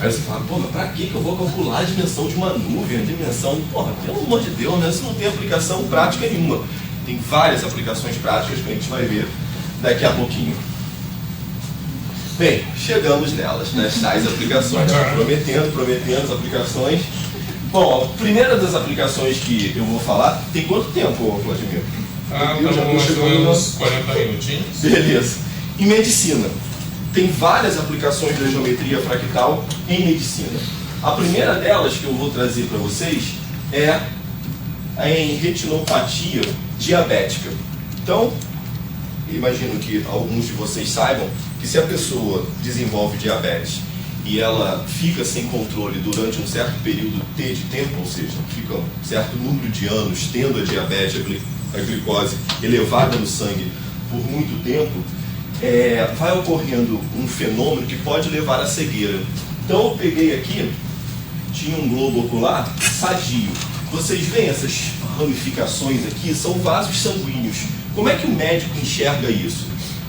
Aí você fala, pô, mas pra que eu vou calcular a dimensão de uma nuvem? A dimensão, porra, pelo amor de Deus, né? Isso não tem aplicação prática nenhuma. Tem várias aplicações práticas que a gente vai ver daqui a pouquinho. Bem, chegamos nelas, nas tais aplicações. Prometendo as aplicações. Bom, a primeira das aplicações que eu vou falar, tem quanto tempo, Vladimir? Eu já chegando uns 40 minutinhos. Beleza. Em medicina. Tem várias aplicações da geometria fractal em medicina. A primeira delas que eu vou trazer para vocês é em retinopatia diabética. Então, imagino que alguns de vocês saibam que se a pessoa desenvolve diabetes e ela fica sem controle durante um certo período T de tempo, ou seja, fica um certo número de anos tendo a diabetes, a glicose elevada no sangue por muito tempo, vai ocorrendo um fenômeno que pode levar à cegueira. Então eu peguei aqui, tinha um globo ocular sadio. Vocês veem essas ramificações aqui? São vasos sanguíneos. Como é que o médico enxerga isso?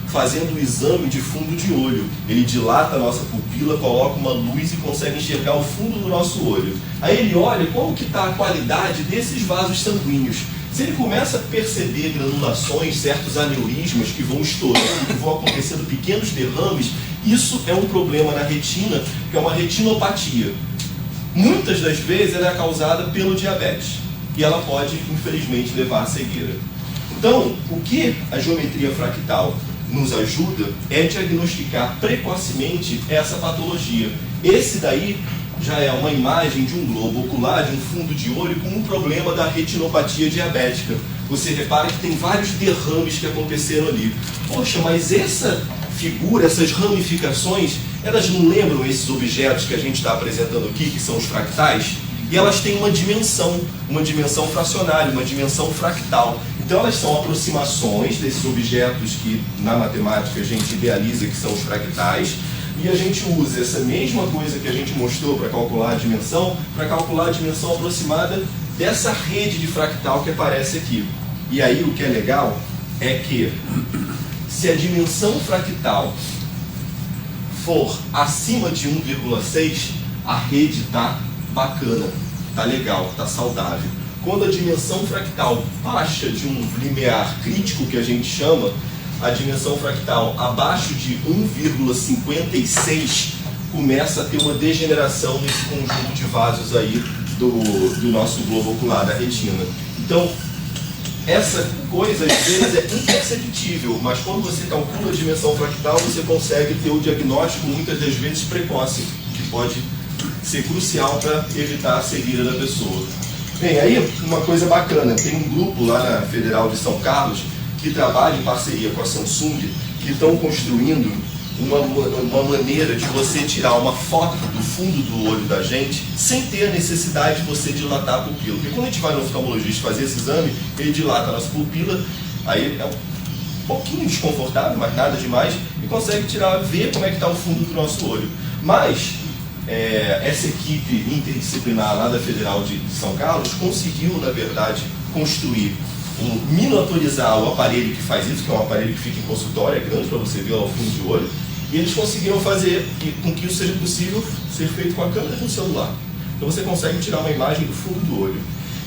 Fazendo o exame de fundo de olho. Ele dilata a nossa pupila, coloca uma luz e consegue enxergar o fundo do nosso olho. Aí ele olha como que está a qualidade desses vasos sanguíneos. Se ele começa a perceber granulações, certos aneurismas que vão estourando, que vão acontecendo pequenos derrames, isso é um problema na retina, que é uma retinopatia. Muitas das vezes ela é causada pelo diabetes e ela pode, infelizmente, levar à cegueira. Então, o que a geometria fractal nos ajuda é diagnosticar precocemente essa patologia. Esse daí já é uma imagem de um globo ocular, de um fundo de olho com um problema da retinopatia diabética. Você repara que tem vários derrames que aconteceram ali. Poxa, mas essa figura, essas ramificações, elas não lembram esses objetos que a gente está apresentando aqui, que são os fractais? E elas têm uma dimensão fracionária, uma dimensão fractal. Então elas são aproximações desses objetos que na matemática a gente idealiza que são os fractais, e a gente usa essa mesma coisa que a gente mostrou para calcular a dimensão aproximada dessa rede de fractal que aparece aqui. E aí o que é legal é que, se a dimensão fractal for acima de 1,6, a rede está bacana, está legal, está saudável. Quando a dimensão fractal baixa de um limiar crítico, que a gente chama, a dimensão fractal abaixo de 1,56, começa a ter uma degeneração nesse conjunto de vasos aí do nosso globo ocular, da retina. Então, essa coisa, às vezes, é imperceptível, mas quando você calcula a dimensão fractal, você consegue ter o diagnóstico, muitas das vezes, precoce, que pode ser crucial para evitar a cegueira da pessoa. Bem, aí, uma coisa bacana, tem um grupo lá na Federal de São Carlos que trabalha em parceria com a Samsung, que estão construindo uma maneira de você tirar uma foto do fundo do olho da gente sem ter a necessidade de você dilatar a pupila. Porque quando a gente vai no oftalmologista fazer esse exame, ele dilata a nossa pupila, aí é um pouquinho desconfortável, mas nada demais, e consegue ver como é que está o fundo do nosso olho. Mas essa equipe interdisciplinar lá da Federal de São Carlos conseguiu, na verdade, construir miniaturizar o aparelho que faz isso, que é um aparelho que fica em consultório, é grande para você ver lá o fundo de olho, e eles conseguiram fazer com que isso seja possível ser feito com a câmera do celular. Então você consegue tirar uma imagem do fundo do olho.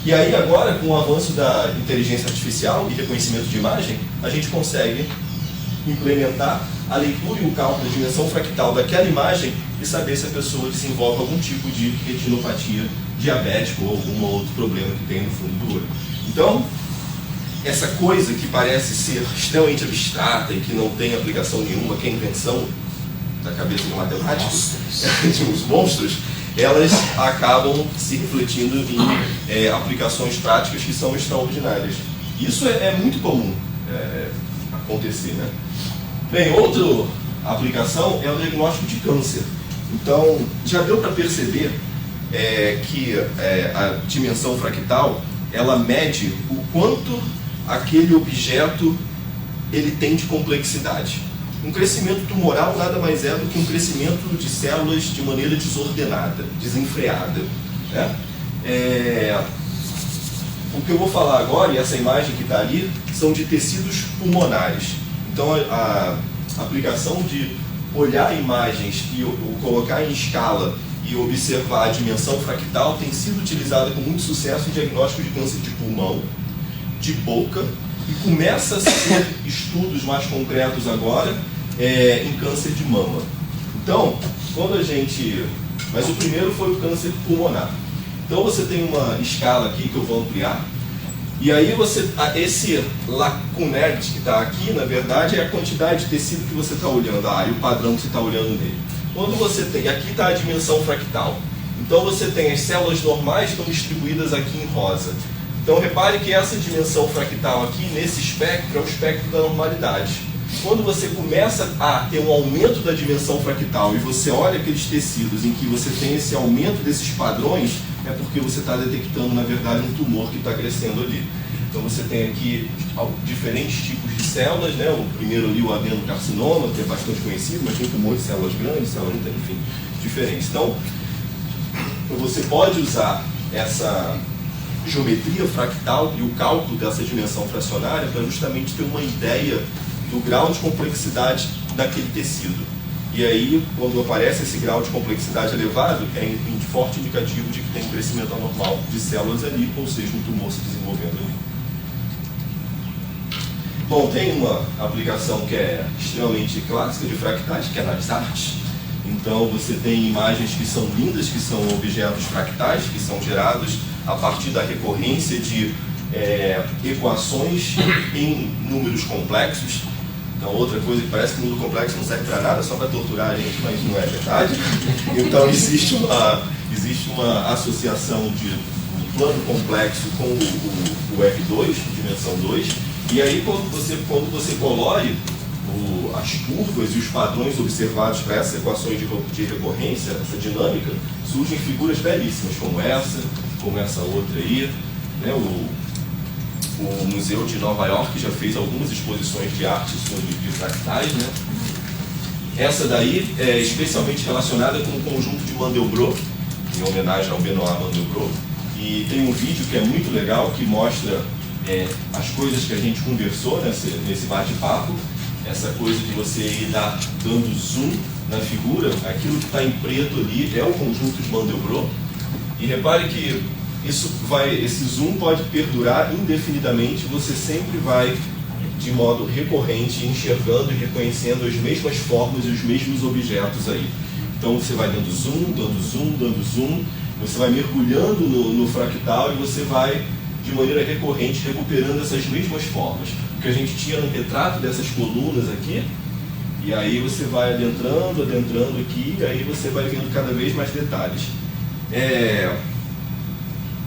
E aí agora, com o avanço da inteligência artificial e reconhecimento de imagem, a gente consegue implementar a leitura e o cálculo da dimensão fractal daquela imagem e saber se a pessoa desenvolve algum tipo de retinopatia diabética ou algum outro problema que tem no fundo do olho. Então, essa coisa que parece ser extremamente abstrata e que não tem aplicação nenhuma, que é a invenção da cabeça do matemático, de uns monstros, elas acabam se refletindo em aplicações práticas que são extraordinárias. Isso é muito comum acontecer, né? Bem, outra aplicação é o diagnóstico de câncer. Então, já deu para perceber que a dimensão fractal, ela mede o quanto aquele objeto ele tem de complexidade. Um crescimento tumoral nada mais é do que um crescimento de células de maneira desordenada, desenfreada, né? O que eu vou falar agora, e essa imagem que está ali, são de tecidos pulmonares. Então a aplicação de olhar imagens e colocar em escala e observar a dimensão fractal tem sido utilizada com muito sucesso em diagnóstico de câncer de pulmão, de boca, e começa a ser estudos mais concretos agora em câncer de mama. Então, mas o primeiro foi o câncer pulmonar. Então você tem uma escala aqui que eu vou ampliar, e aí esse lacunete que está aqui, na verdade, é a quantidade de tecido que você está olhando, a área, o padrão que você está olhando nele. Quando você tem, aqui está a dimensão fractal. Então você tem as células normais que estão distribuídas aqui em rosa. Então repare que essa dimensão fractal aqui, nesse espectro, é o espectro da normalidade. Quando você começa a ter um aumento da dimensão fractal e você olha aqueles tecidos em que você tem esse aumento desses padrões, é porque você está detectando, na verdade, um tumor que está crescendo ali. Então você tem aqui diferentes tipos de células, né? O primeiro ali, o adenocarcinoma, que é bastante conhecido, mas tem tumores de células grandes, células, enfim, diferentes. Então, você pode usar essa geometria fractal e o cálculo dessa dimensão fracionária para justamente ter uma ideia do grau de complexidade daquele tecido. E aí, quando aparece esse grau de complexidade elevado, é um forte indicativo de que tem um crescimento anormal de células ali, ou seja, um tumor se desenvolvendo ali. Bom, tem uma aplicação que é extremamente clássica de fractais, que é nas artes. Então, você tem imagens que são lindas, que são objetos fractais, que são gerados a partir da recorrência de equações em números complexos. Então, outra coisa que parece que o número complexo não serve para nada, só para torturar a gente, mas não é verdade. Então, existe uma associação de um plano complexo com o F2, dimensão 2, e aí quando você colore as curvas e os padrões observados para essas equações de recorrência, essa dinâmica, surgem figuras belíssimas, como essa outra aí, né? O Museu de Nova York já fez algumas exposições de arte de fractais, né? Essa daí é especialmente relacionada com o conjunto de Mandelbrot, em homenagem ao Benoît Mandelbrot, e tem um vídeo que é muito legal, que mostra as coisas que a gente conversou nesse bate-papo. essa coisa de você ir dando zoom na figura, aquilo que está em preto ali é o conjunto de Mandelbrot. E repare que esse zoom pode perdurar indefinidamente, você sempre vai, de modo recorrente, enxergando e reconhecendo as mesmas formas e os mesmos objetos aí. Então você vai dando zoom, dando zoom, dando zoom, você vai mergulhando no fractal e você vai, de maneira recorrente, recuperando essas mesmas formas. O que a gente tinha no retrato dessas colunas aqui, e aí você vai adentrando aqui, e aí você vai vendo cada vez mais detalhes.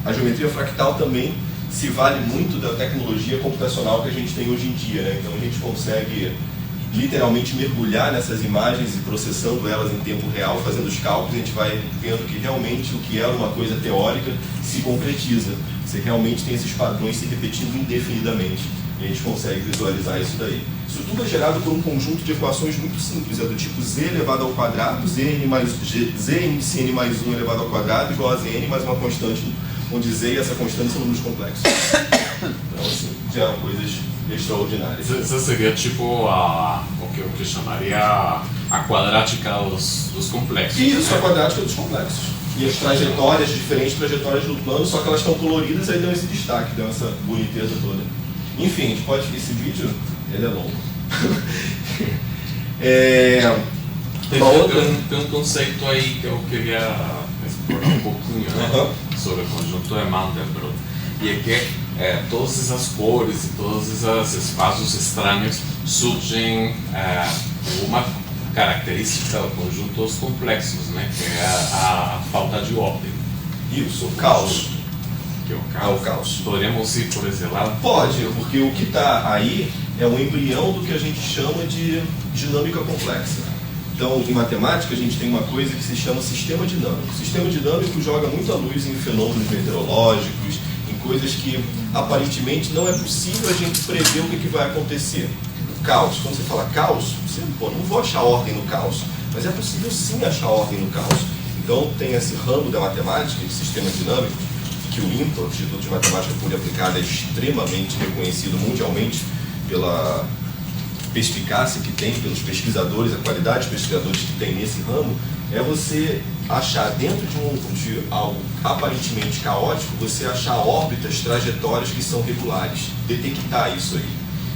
A geometria fractal também se vale muito da tecnologia computacional que a gente tem hoje em dia, né? Então a gente consegue literalmente mergulhar nessas imagens e processando elas em tempo real, fazendo os cálculos, a gente vai vendo que realmente o que era uma coisa teórica se concretiza. Você realmente tem esses padrões se repetindo indefinidamente. E a gente consegue visualizar isso daí. Isso tudo é gerado por um conjunto de equações muito simples, é do tipo z elevado ao quadrado, zn sin mais 1 elevado ao quadrado igual a zn mais uma constante, onde z e essa constante são números complexos. Então, assim, já são coisas extraordinárias. Essa seria tipo o que eu chamaria a quadrática dos complexos. Isso, a quadrática dos complexos. E as trajetórias, diferentes trajetórias do plano, só que elas estão coloridas, aí dão esse destaque, dão essa boniteza toda. Enfim, a gente pode ver esse vídeo, ele é longo. Tem um conceito aí que eu queria explorar um pouquinho, né? Sobre o conjunto de Mandelbrot. E é que todas essas cores e todos esses espaços estranhos surgem uma característica do conjunto dos complexos, né? Que é a falta de ordem. Isso, o caos. Que é o caos. Poderíamos ir por esse lado? Pode, porque o que está aí é um embrião do que a gente chama de dinâmica complexa. Então, em matemática, a gente tem uma coisa que se chama sistema dinâmico. O sistema dinâmico joga muita luz em fenômenos meteorológicos, em coisas que aparentemente não é possível a gente prever o que vai acontecer. Caos. Quando você fala caos, você não vou achar ordem no caos, mas é possível sim achar ordem no caos. Então, tem esse ramo da matemática, de sistema dinâmico, que o INPA, o Instituto de Matemática Pura e Aplicada, é extremamente reconhecido mundialmente pela perspicácia que tem, pelos pesquisadores, a qualidade dos pesquisadores que tem nesse ramo, é você achar dentro de algo aparentemente caótico, você achar órbitas, trajetórias que são regulares, detectar isso aí.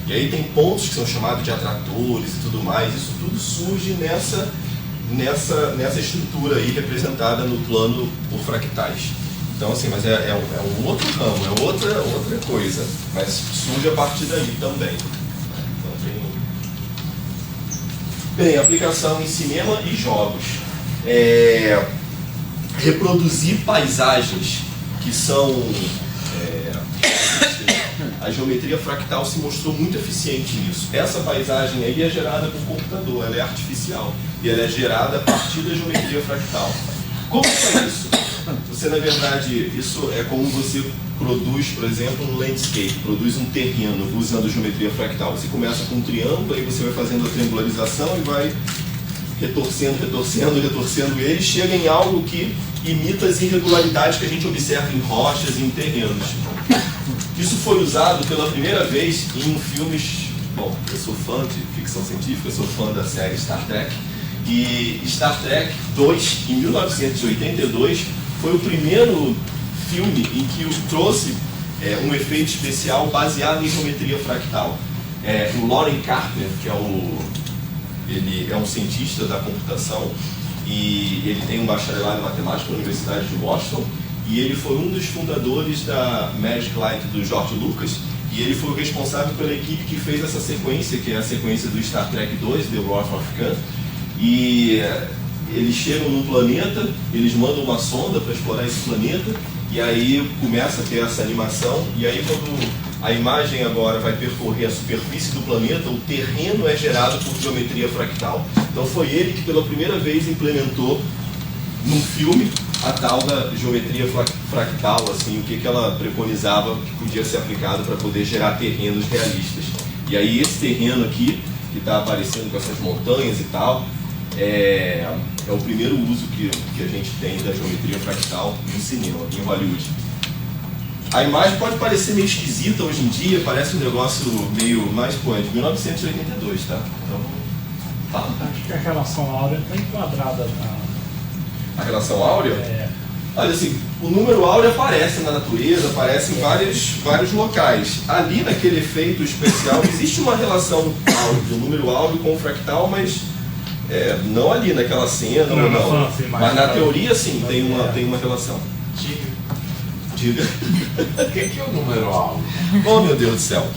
E aí tem pontos que são chamados de atratores e tudo mais, isso tudo surge nessa estrutura aí representada no plano por fractais. Então, assim, mas é um outro ramo, é outra coisa, mas surge a partir daí também. Então, bem, aplicação em cinema e jogos. Reproduzir paisagens que são... a geometria fractal se mostrou muito eficiente nisso. Essa paisagem aí é gerada por computador, ela é artificial, e ela é gerada a partir da geometria fractal. Como é isso? Você, na verdade, isso é como você produz, por exemplo, um landscape, produz um terreno usando geometria fractal. Você começa com um triângulo, aí você vai fazendo a triangularização e vai retorcendo ele, chega em algo que imita as irregularidades que a gente observa em rochas e em terrenos. Isso foi usado pela primeira vez em filmes... Bom, eu sou fã de ficção científica, eu sou fã da série Star Trek. E Star Trek 2, em 1982, foi o primeiro filme em que trouxe um efeito especial baseado em geometria fractal. O Loren Carter, que ele é um cientista da computação e ele tem um bacharelado em matemática na Universidade de Boston, e ele foi um dos fundadores da Magic Light do George Lucas, e ele foi o responsável pela equipe que fez essa sequência, que é a sequência do Star Trek 2, The Wrath of Khan. E eles chegam num planeta, eles mandam uma sonda para explorar esse planeta, e aí começa a ter essa animação, e aí quando a imagem agora vai percorrer a superfície do planeta, o terreno é gerado por geometria fractal. Então foi ele que pela primeira vez implementou num filme a tal da geometria fractal, assim, o que ela preconizava que podia ser aplicado para poder gerar terrenos realistas. E aí esse terreno aqui, que está aparecendo com essas montanhas e tal, é o primeiro uso que a gente tem da geometria fractal no cinema, em Hollywood. A imagem pode parecer meio esquisita hoje em dia, parece um negócio meio mais, pô, é de 1982, tá? Então, fala. Acho que a relação áurea está enquadrada na... A relação áurea? É. Olha assim, o número áureo aparece na natureza, aparece em vários locais. Ali naquele efeito especial existe uma relação do número áureo com o fractal, mas não ali naquela cena, não. Assim, mas na teoria sim, tem uma relação. Diga. O que é o número áureo? Oh meu Deus do céu.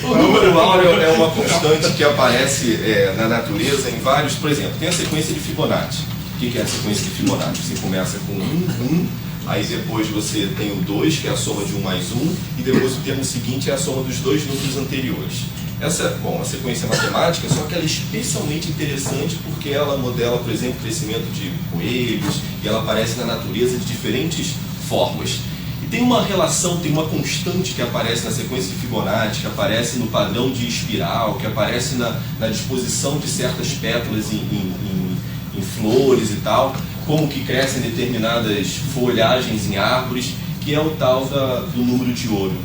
O número áureo é uma constante que aparece na natureza em vários, por exemplo, tem a sequência de Fibonacci. O que é a sequência de Fibonacci? Você começa com 1, aí depois você tem o 2, que é a soma de 1 mais 1, e depois o termo seguinte é a soma dos dois números anteriores. Essa, a sequência matemática, só que ela é especialmente interessante porque ela modela, por exemplo, o crescimento de coelhos, e ela aparece na natureza de diferentes formas. E tem uma relação, tem uma constante que aparece na sequência de Fibonacci, que aparece no padrão de espiral, que aparece na disposição de certas pétalas em flores e tal, como que crescem determinadas folhagens em árvores, que é o tal do número de ouro.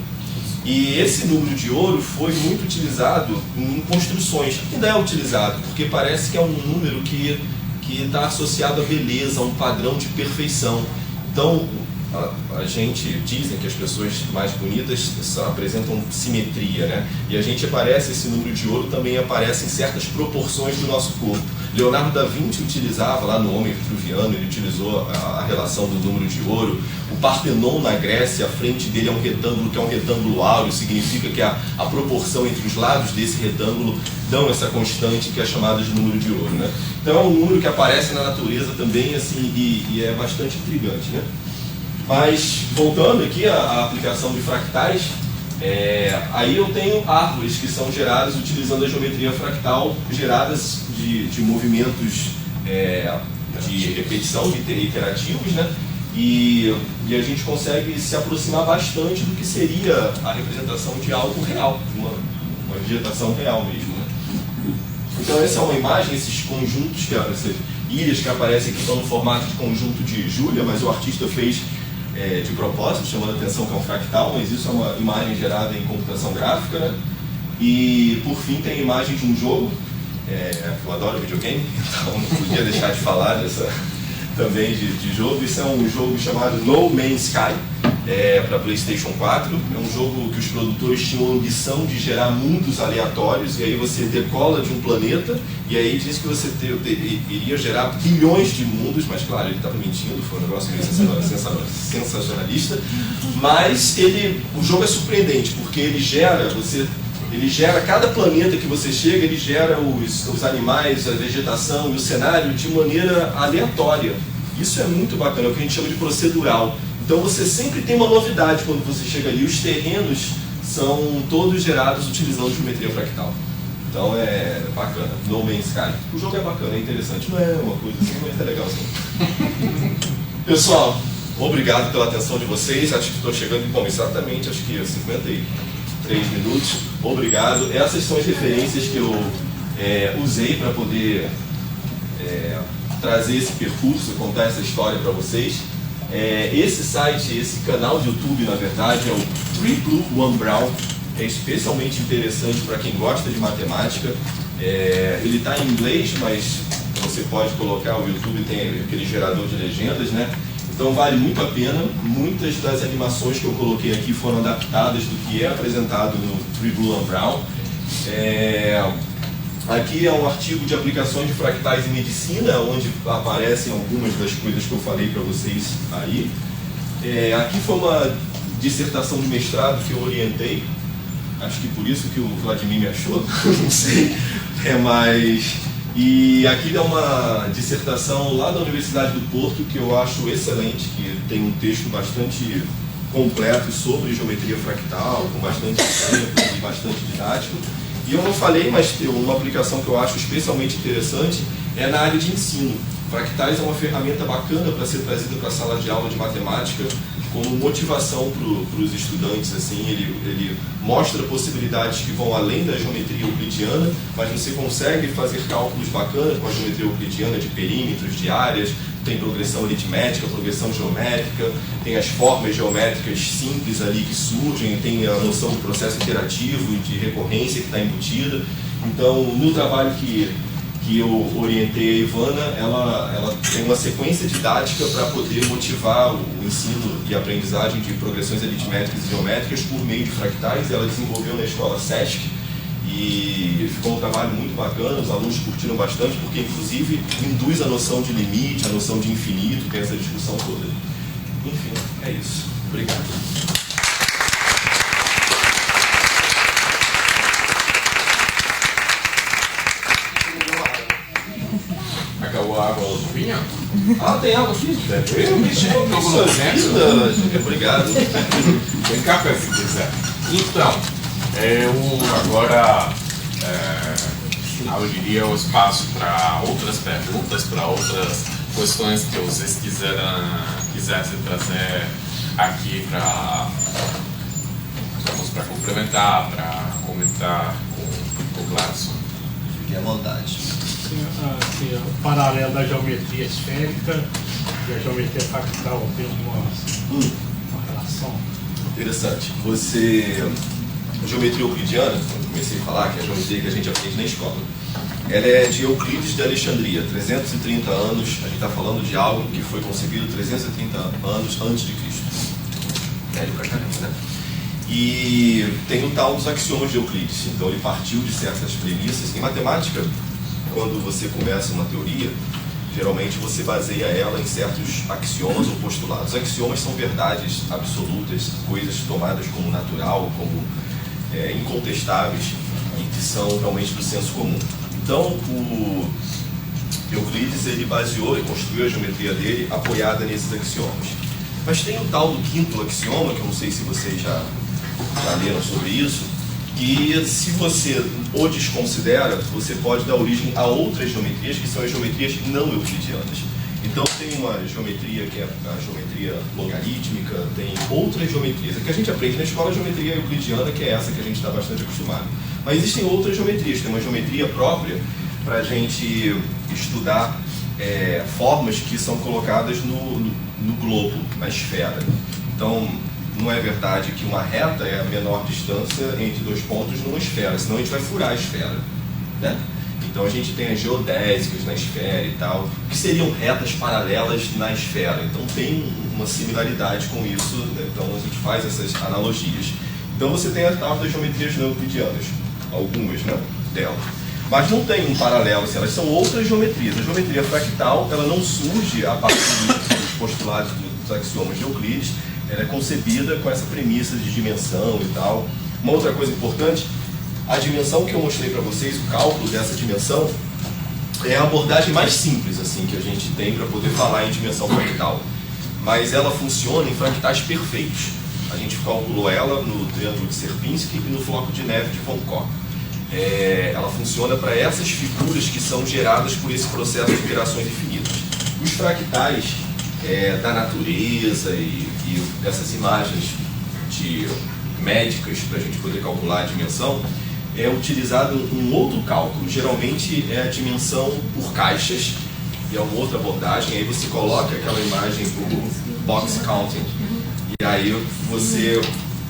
E esse número de ouro foi muito utilizado em construções, ainda é utilizado, porque parece que é um número que está associado à beleza, a um padrão de perfeição. Então, a gente dizem que as pessoas mais bonitas só apresentam simetria, né? E a gente aparece, esse número de ouro também aparece em certas proporções do nosso corpo. Leonardo da Vinci utilizava, lá no Homem Vitruviano, ele utilizou a relação do número de ouro. O Partenon, na Grécia, a frente dele é um retângulo, que é um retângulo áureo, significa que a proporção entre os lados desse retângulo dão essa constante que é chamada de número de ouro, né? Então é um número que aparece na natureza também, assim, e é bastante intrigante, né? Mas, voltando aqui à aplicação de fractais, aí eu tenho árvores que são geradas utilizando a geometria fractal, geradas de movimentos de repetição, de iterativos, né? E a gente consegue se aproximar bastante do que seria a representação de algo real, de uma vegetação real mesmo, né? Então essa é uma imagem, esses conjuntos, essas ilhas que aparecem aqui estão no formato de conjunto de Julia, mas o artista fez de propósito, chamando a atenção que é um fractal, mas isso é uma imagem gerada em computação gráfica, né? E por fim tem a imagem de um jogo, eu adoro videogame, então não podia deixar de falar também de jogo. Isso é um jogo chamado No Man's Sky, para PlayStation 4. É um jogo que os produtores tinham a ambição de gerar mundos aleatórios, e aí você decola de um planeta, e aí diz que você iria gerar bilhões de mundos, mas claro, ele estava mentindo, foi um negócio meio sensacionalista, mas o jogo é surpreendente, porque ele gera, cada planeta que você chega, ele gera os animais, a vegetação e o cenário de maneira aleatória. Isso é muito bacana, é o que a gente chama de procedural. Então você sempre tem uma novidade quando você chega ali. Os terrenos são todos gerados utilizando geometria fractal. Então é bacana. No Man's Sky. O jogo é bacana, é interessante. Não é uma coisa assim, mas é legal sim. Pessoal, obrigado pela atenção de vocês. Acho que estou chegando, bom, exatamente, acho que 53 minutos. Obrigado. Essas são as referências que eu usei para poder trazer esse percurso, contar essa história para vocês. Esse site, esse canal de YouTube, na verdade, é o 3 Blue 1 Brown. É especialmente interessante para quem gosta de matemática. Ele está em inglês, mas você pode colocar, o YouTube tem aquele gerador de legendas, né? Então vale muito a pena. Muitas das animações que eu coloquei aqui foram adaptadas do que é apresentado no 3 Blue 1 Brown. Aqui é um artigo de aplicações de fractais em medicina, onde aparecem algumas das coisas que eu falei para vocês aí. Aqui foi uma dissertação de mestrado que eu orientei, acho que por isso que o Vladimir me achou, não sei, e aqui é uma dissertação lá da Universidade do Porto, que eu acho excelente, que tem um texto bastante completo sobre geometria fractal, com bastante exemplos e bastante didático. E eu não falei, mas tem uma aplicação que eu acho especialmente interessante, é na área de ensino. Fractais é uma ferramenta bacana para ser trazida para a sala de aula de matemática como motivação para os estudantes. Assim, ele mostra possibilidades que vão além da geometria euclidiana, mas você consegue fazer cálculos bacanas com a geometria euclidiana de perímetros, de áreas, tem progressão aritmética, progressão geométrica, tem as formas geométricas simples ali que surgem, tem a noção do processo interativo e de recorrência que está embutida. Então, no trabalho que eu orientei a Ivana, ela tem uma sequência didática para poder motivar o ensino e aprendizagem de progressões aritmétricas e geométricas por meio de fractais. Ela desenvolveu na escola SESC e ficou um trabalho muito bacana, os alunos curtiram bastante, porque inclusive induz a noção de limite, a noção de infinito, tem essa discussão toda. Enfim, é isso. Obrigado. Acabou a água do vinho? Ah, tem água aqui? Eu mexi no Sua vida. Obrigado. Tem café se quiser. Então, eu agora abriria o espaço para outras perguntas, para outras questões que vocês quisessem trazer aqui para complementar, para comentar com o Gladson. Fique à vontade. Assim, o paralelo da geometria esférica e a geometria fractal tem uma relação. Interessante. A geometria euclidiana, quando eu comecei a falar, que é a geometria que a gente aprende na escola, ela é de Euclides de Alexandria, 330 anos, a gente está falando de algo que foi concebido 330 anos antes de Cristo. Velho pra caramba, né? E tem o tal dos axiomas de Euclides, então ele partiu de certas premissas. Em matemática, quando você começa uma teoria, geralmente você baseia ela em certos axiomas ou postulados. Os axiomas são verdades absolutas, coisas tomadas como natural, como incontestáveis e que são realmente do senso comum. Então, o Euclides ele baseou e construiu a geometria dele apoiada nesses axiomas. Mas tem o tal do quinto axioma, que eu não sei se vocês já leram sobre isso, que se você o desconsidera, você pode dar origem a outras geometrias, que são as geometrias não euclidianas. Então tem uma geometria que é a geometria logarítmica, tem outras geometrias. A que a gente aprende na escola é a geometria euclidiana, que é essa que a gente está bastante acostumado. Mas existem outras geometrias, tem uma geometria própria para a gente estudar formas que são colocadas no globo, na esfera. Então, não é verdade que uma reta é a menor distância entre dois pontos numa esfera, senão a gente vai furar a esfera, né? Então a gente tem as geodésicas na esfera e tal, que seriam retas paralelas na esfera. Então tem uma similaridade com isso, né? Então a gente faz essas analogias. Então você tem as tal das geometrias não euclidianas, algumas, né, delas. Mas não tem um paralelo, assim, elas são outras geometrias. A geometria fractal, ela não surge a partir dos postulados dos axiomas de Euclides, ela é concebida com essa premissa de dimensão e tal. Uma outra coisa importante, a dimensão que eu mostrei para vocês, o cálculo dessa dimensão, é a abordagem mais simples assim, que a gente tem para poder falar em dimensão fractal. Mas ela funciona em fractais perfeitos. A gente calculou ela no triângulo de Sierpinski e no floco de neve de Von Koch. Ela funciona para essas figuras que são geradas por esse processo de operações infinitas. Os fractais da natureza e dessas imagens médicas para a gente poder calcular a dimensão, é utilizado um outro cálculo, geralmente é a dimensão por caixas, e é uma outra abordagem. Aí você coloca aquela imagem por box counting, e aí você...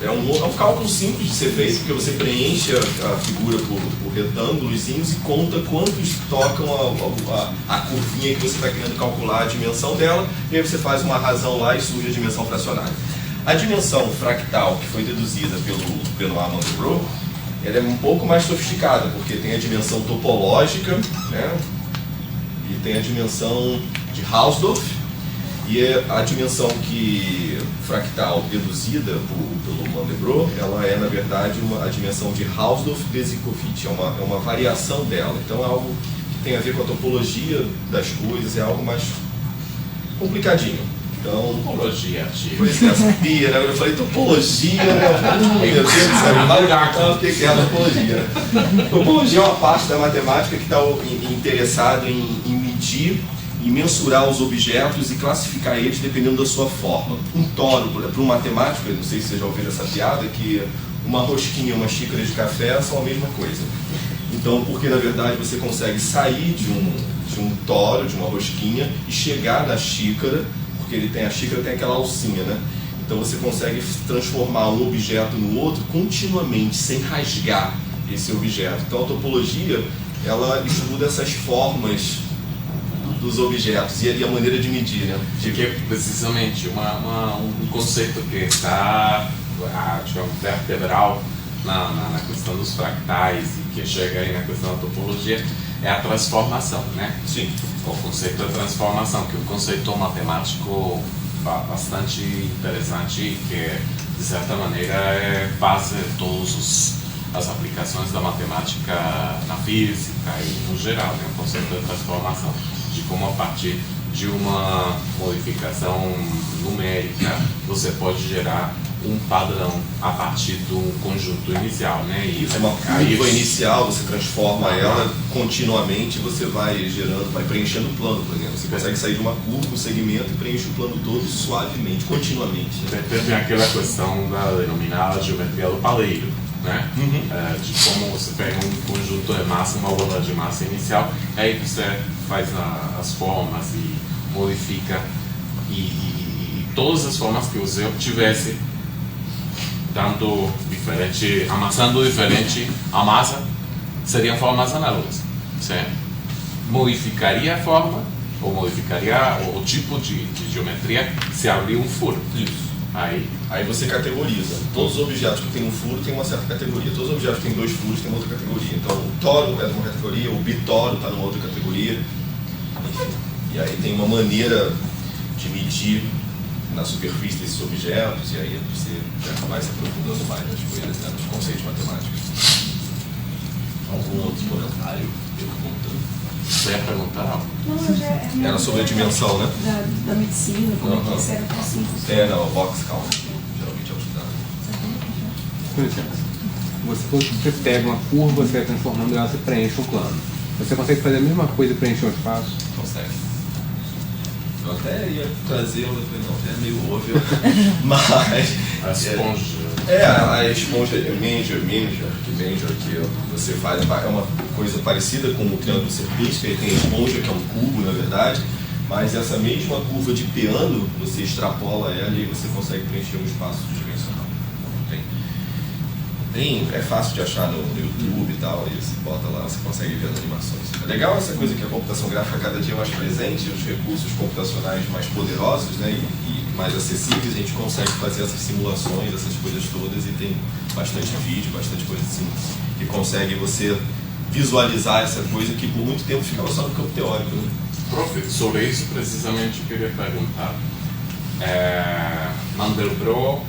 É um cálculo simples de ser feito, porque você preenche a figura por retângulos e conta quantos tocam a curvinha que você está querendo calcular a dimensão dela, e aí você faz uma razão lá e surge a dimensão fracionária. A dimensão fractal, que foi deduzida pelo Armand de Broglie, ela é um pouco mais sofisticada, porque tem a dimensão topológica, né? E tem a dimensão de Hausdorff, e a dimensão fractal deduzida pelo Armand de Broglie, ela é, na verdade, a dimensão de Hausdorff-Bezikovich, é uma variação dela. Então é algo que tem a ver com a topologia das coisas, é algo mais complicadinho. Então, Topologia, tio. Pois é, sabia, né? Eu falei topologia, né? Meu Deus do céu, vai ligar o que é a topologia. Topologia é uma parte da matemática que está interessada em medir e mensurar os objetos e classificar eles dependendo da sua forma. Um toro, para um matemático, eu não sei se você já ouviu essa piada, que uma rosquinha e uma xícara de café são a mesma coisa. Então, porque na verdade você consegue sair de um toro, de uma rosquinha, e chegar na xícara, porque a xícara tem aquela alcinha, né? Então você consegue transformar um objeto no outro continuamente, sem rasgar esse objeto. Então a topologia, ela estuda essas formas dos objetos e a maneira de medir, né? Que é precisamente um conceito que está, digamos, vertebral na questão dos fractais e que chega aí na questão da topologia, é a transformação, né? Sim. O conceito da transformação, que é um conceito matemático bastante interessante e que, de certa maneira, é base de todas as aplicações da matemática na física e no geral, né? O conceito da transformação, de como a partir de uma modificação numérica você pode gerar um padrão a partir do conjunto inicial, né? E isso, uma curva inicial, você transforma ela continuamente, você vai gerando, vai preenchendo o plano, por exemplo. Você consegue sair de uma curva, um segmento e preenche o plano todo suavemente, continuamente. Tem aquela questão da denominada geometria do paleiro, né? De como você pega um conjunto de massa, uma bola de massa inicial, aí você faz as formas e modifica e todas as formas que você obtivesse dando diferente, amassando diferente a massa, seriam formas análogas. Você modificaria a forma ou modificaria o tipo de geometria se abrir um furo. Isso. Aí você categoriza. Todos os objetos que têm um furo têm uma certa categoria. Todos os objetos que têm 2 furos têm outra categoria. Então o toro é de uma categoria, o bitoro está numa outra categoria. Enfim. E aí tem uma maneira de medir na superfície desses objetos, e aí você já vai se aprofundando mais nas coisas, né, nos conceitos matemáticos. Algum outro comentário? Perguntando. você ia perguntar algo? Não, eu já, Era sobre a dimensão, né? Da medicina, como é que isso era possível. Não, o box calma. Geralmente é o que dá. Com licença. Você pega uma curva, você vai transformando ela, você preenche um plano. Você consegue fazer a mesma coisa e preencher um espaço? Consegue. Eu até ia trazer, eu falei, não, é meio óbvio, mas... A esponja. A esponja Major, que você faz, é uma coisa parecida com o triângulo circunfixo, que tem a esponja, que é um cubo, na verdade, mas essa mesma curva de piano, você extrapola ela e você consegue preencher um espaço dimensional. É fácil de achar no YouTube e tal, e você bota lá, você consegue ver as animações. É legal essa coisa que a computação gráfica cada dia é mais presente, os recursos computacionais mais poderosos, né, e mais acessíveis, a gente consegue fazer essas simulações, essas coisas todas, e tem bastante vídeo, bastante coisa assim, que consegue você visualizar essa coisa que por muito tempo ficava só no campo teórico. Né? Prof, sobre isso precisamente eu queria perguntar. Mandelbrot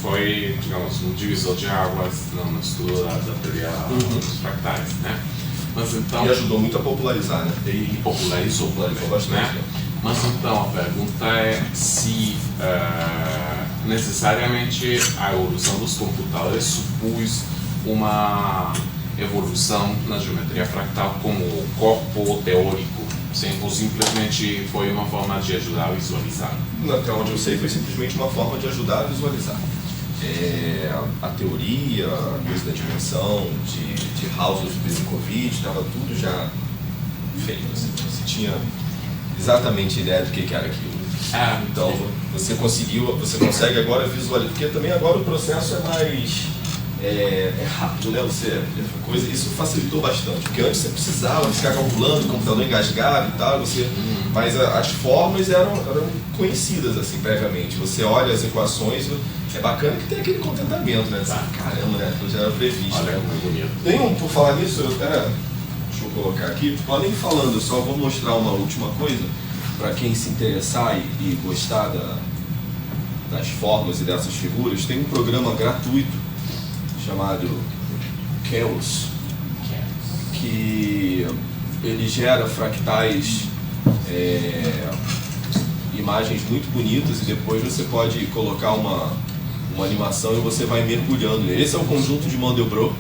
foi, digamos, um divisor de águas no estudo da teoria dos fractais, né? Mas então, e ajudou muito a popularizar, né? E popularizou bastante, né? Mas então a pergunta é se necessariamente a evolução dos computadores supôs uma evolução na geometria fractal como corpo teórico, ou simplesmente foi uma forma de ajudar a visualizar? Até onde eu sei, foi simplesmente uma forma de ajudar a visualizar. A teoria, a coisa da dimensão, de House of Bezinkovich, estava tudo já feito. Assim, você tinha exatamente ideia do que era aquilo. Então você consegue agora visualizar, porque também agora o processo é mais rápido, né? Isso facilitou bastante, porque antes você precisava ficar calculando, o computador engasgado e tal, mas as formas eram conhecidas assim previamente. Você olha as equações, é bacana que tem aquele contentamento, né? Caramba, né? Já era previsto. Olha, né? muito bonito. Tem por falar nisso, deixa eu colocar aqui, podem ir falando, eu só vou mostrar uma última coisa para quem se interessar e gostar das formas e dessas figuras. Tem um programa gratuito chamado Chaos, que ele gera fractais, imagens muito bonitas, e depois você pode colocar uma animação e você vai mergulhando nele. Esse é o conjunto de Mandelbrot,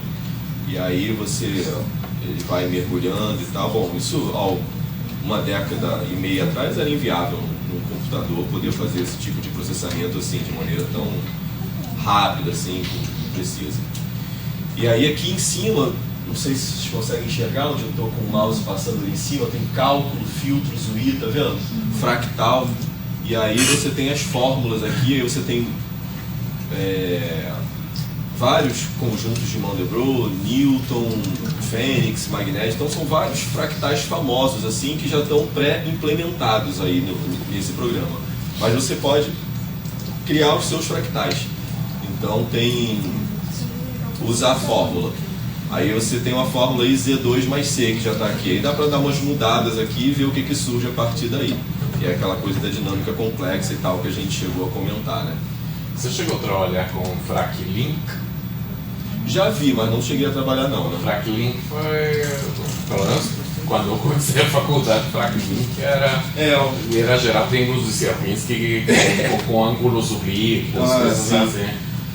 e aí ele vai mergulhando e tal. Bom, isso há uma década e meia atrás era inviável num computador poder fazer esse tipo de processamento assim, de maneira tão rápida, assim, precisa. E aí aqui em cima, sei se vocês conseguem enxergar onde eu estou com o mouse passando ali em cima, tem cálculo, filtros, UI, tá vendo? Fractal. E aí você tem as fórmulas aqui, aí você tem vários conjuntos de Mandelbrot, Newton, Fênix, magnético. Então são vários fractais famosos assim que já estão pré-implementados aí nesse programa. Mas você pode criar os seus fractais. Então tem usar a fórmula. Aí você tem uma fórmula aí Z2 mais C que já está aqui. Aí dá para dar umas mudadas aqui e ver o que surge a partir daí. E é aquela coisa da dinâmica complexa e tal que a gente chegou a comentar, né? Você chegou a trabalhar com FracLink? Já vi, mas não cheguei a trabalhar não, né? FracLink foi, pelo menos quando eu comecei a faculdade, FracLink era gerar triângulos de Sierpinski com ângulos oblíquos, coisas assim.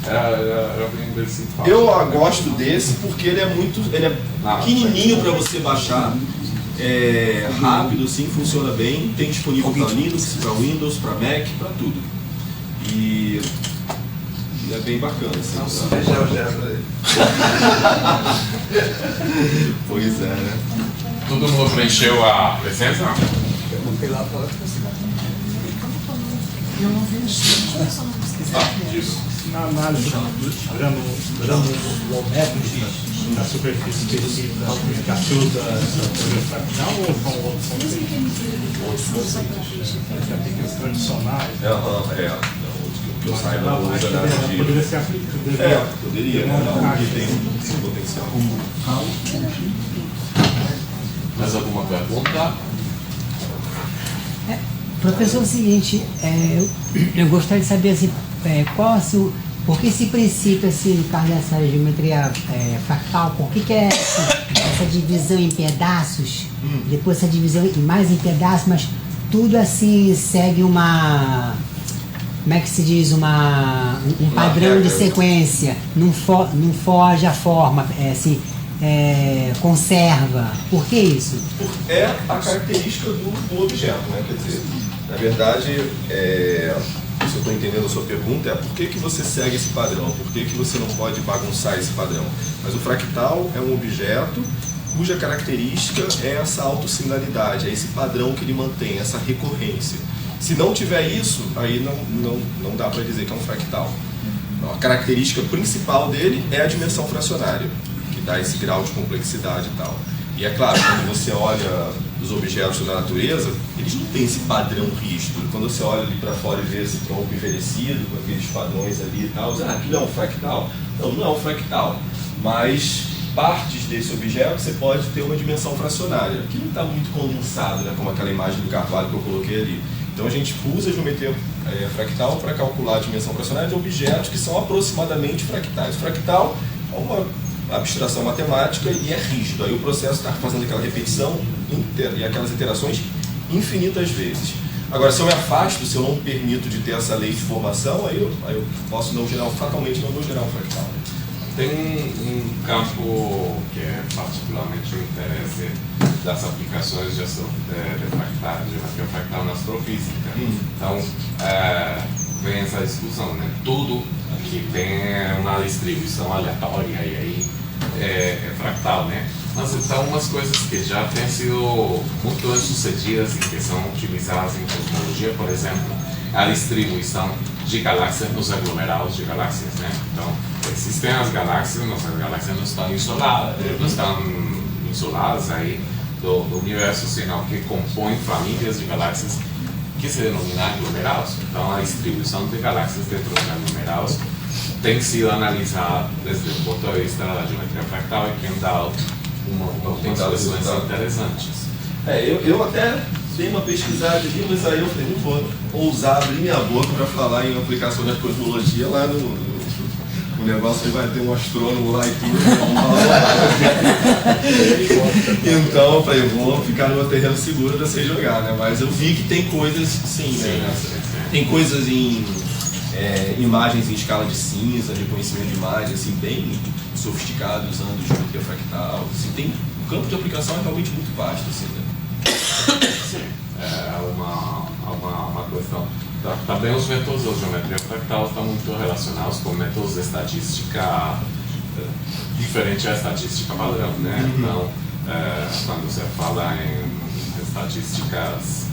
Era bem diversificado. Eu gosto desse porque ele é pequenininho para você baixar, rápido, assim, funciona bem, tem disponível para Linux, para Windows, para Mac, para tudo. E é bem bacana, assim. Pois é, né? Todo mundo preencheu a presença? Disso. Na análise granulométrica da superfície específica que ajuda essa teoria fractal ou são outros conceitos tradicionais? Que eu saiba, não usa nada de... Poderia ser aplicado. Poderia, né? Que tem potencial. Mais alguma pergunta? Professor, é o seguinte, eu gostaria de saber assim, por que esse princípio, assim, no caso dessa geometria fractal, por que é essa divisão em pedaços, depois essa divisão mais em pedaços, mas tudo assim segue uma, como é que se diz, um padrão de sequência, não foge a forma, conserva. Por que isso? É a característica do objeto, né? Quer dizer, na verdade, se eu estou entendendo a sua pergunta, por que você segue esse padrão? Por que você não pode bagunçar esse padrão? Mas o fractal é um objeto cuja característica é essa autossimilaridade, é esse padrão que ele mantém, essa recorrência. Se não tiver isso, aí não dá para dizer que é um fractal. A característica principal dele é a dimensão fracionária, que dá esse grau de complexidade e tal. E é claro, quando você olha os objetos da natureza, eles não têm esse padrão rígido. Quando você olha ali para fora e vê esse tronco envelhecido, com aqueles padrões ali e tal, aquilo é um fractal? Não é um fractal, mas partes desse objeto você pode ter uma dimensão fracionária, que não está muito condensado, né, como aquela imagem do Carvalho que eu coloquei ali. Então a gente usa a geometria fractal para calcular a dimensão fracionária de objetos que são aproximadamente fractais. Fractal é uma abstração matemática e é rígido. Aí o processo está fazendo aquela repetição e aquelas iterações infinitas vezes. Agora, se eu me afasto, se eu não permito de ter essa lei de formação, aí eu posso não gerar, fatalmente não vou gerar um fractal. Tem um campo que é particularmente o interesse das aplicações de geometria fractal na astrofísica. Então, vem essa discussão, né? Tudo que tem uma distribuição aleatória e aí é fractal, né? Mas então umas coisas que já têm sido muito bem sucedidas e que são utilizadas em cosmologia, por exemplo, a distribuição de galáxias nos aglomerados de galáxias, né? Então, existem as galáxias, nossas galáxias não estão isoladas aí do universo, senão que compõem famílias de galáxias que se denominam aglomerados. Então, a distribuição de galáxias dentro dos aglomerados tem sido analisada desde o ponto de vista da geometria fractal e tem dado algumas soluções interessantes. Eu até dei uma pesquisada ali, mas aí eu falei, não vou ousar abrir minha boca para falar em aplicação da cosmologia lá no o negócio aí vai ter um astrônomo lá e tudo. Então eu falei, vou ficar no terreno seguro para você jogar, né? Mas eu vi que tem coisas, sim, né? Tem coisas em imagens em escala de cinza, reconhecimento de imagem, assim, bem sofisticado, usando geometria fractal. Assim, o campo de aplicação é realmente muito vasto, assim, né? Sim, é uma questão. Também os métodos da geometria fractal estão muito relacionados com métodos de estatística diferente à estatística padrão, né? Então, quando você fala em estatísticas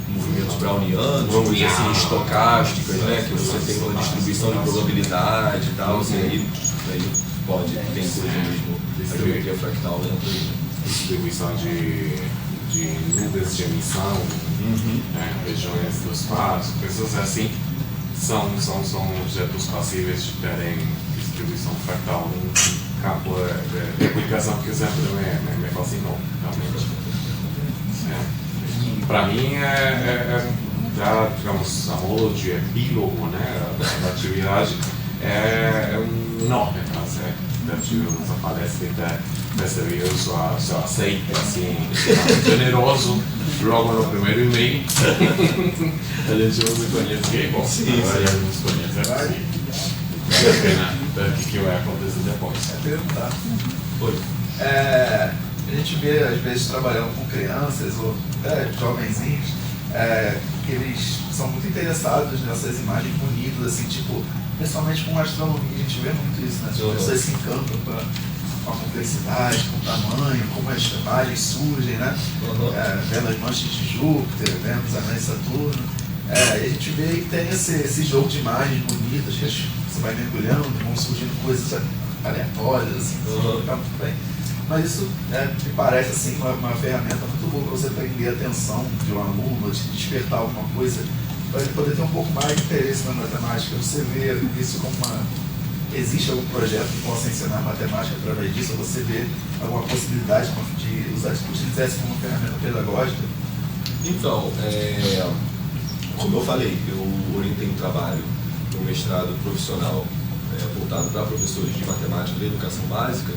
movimentos brownianos, coisas assim, estocásticas, né? Que você tem uma distribuição de probabilidade e tal, assim, aí pode, tem coisa mesmo, a geometria fractal dentro aí. Distribuição de nuvens de emissão, regiões do espaço, coisas assim, são objetos passíveis de terem distribuição fractal num campo de aplicação que sempre me fascinou, realmente. Para mim, já, digamos, a modo de epílogo, né, da atividade, é um enorme prazer ter essa palestra e ter percebido seu aceite, assim, generoso, logo no primeiro e-mail. A gente não se conhecia, bom, agora já nos conhece, vale a pena ver o que vai acontecer depois. Perguntar. Oi. A gente vê, às vezes, trabalhando com crianças ou jovenzinhos, que eles são muito interessados nessas imagens bonitas, assim, tipo, principalmente com astronomia, a gente vê muito isso, né? As pessoas se encantam com a complexidade, com o tamanho, como as imagens surgem, né? Vendo as manchas de Júpiter, vendo os anéis de Saturno. A gente vê que tem esse jogo de imagens bonitas, que você vai mergulhando, vão surgindo coisas aleatórias, assim, fica muito bem. Mas isso me parece assim, uma ferramenta muito boa para você prender a atenção de um aluno, de despertar alguma coisa, para ele poder ter um pouco mais de interesse na matemática. Você vê isso como existe algum projeto que possa ensinar matemática através disso, ou você vê alguma possibilidade de utilizar isso como uma ferramenta pedagógica? Então, como eu falei, eu orientei um trabalho no mestrado profissional voltado para professores de matemática da educação básica,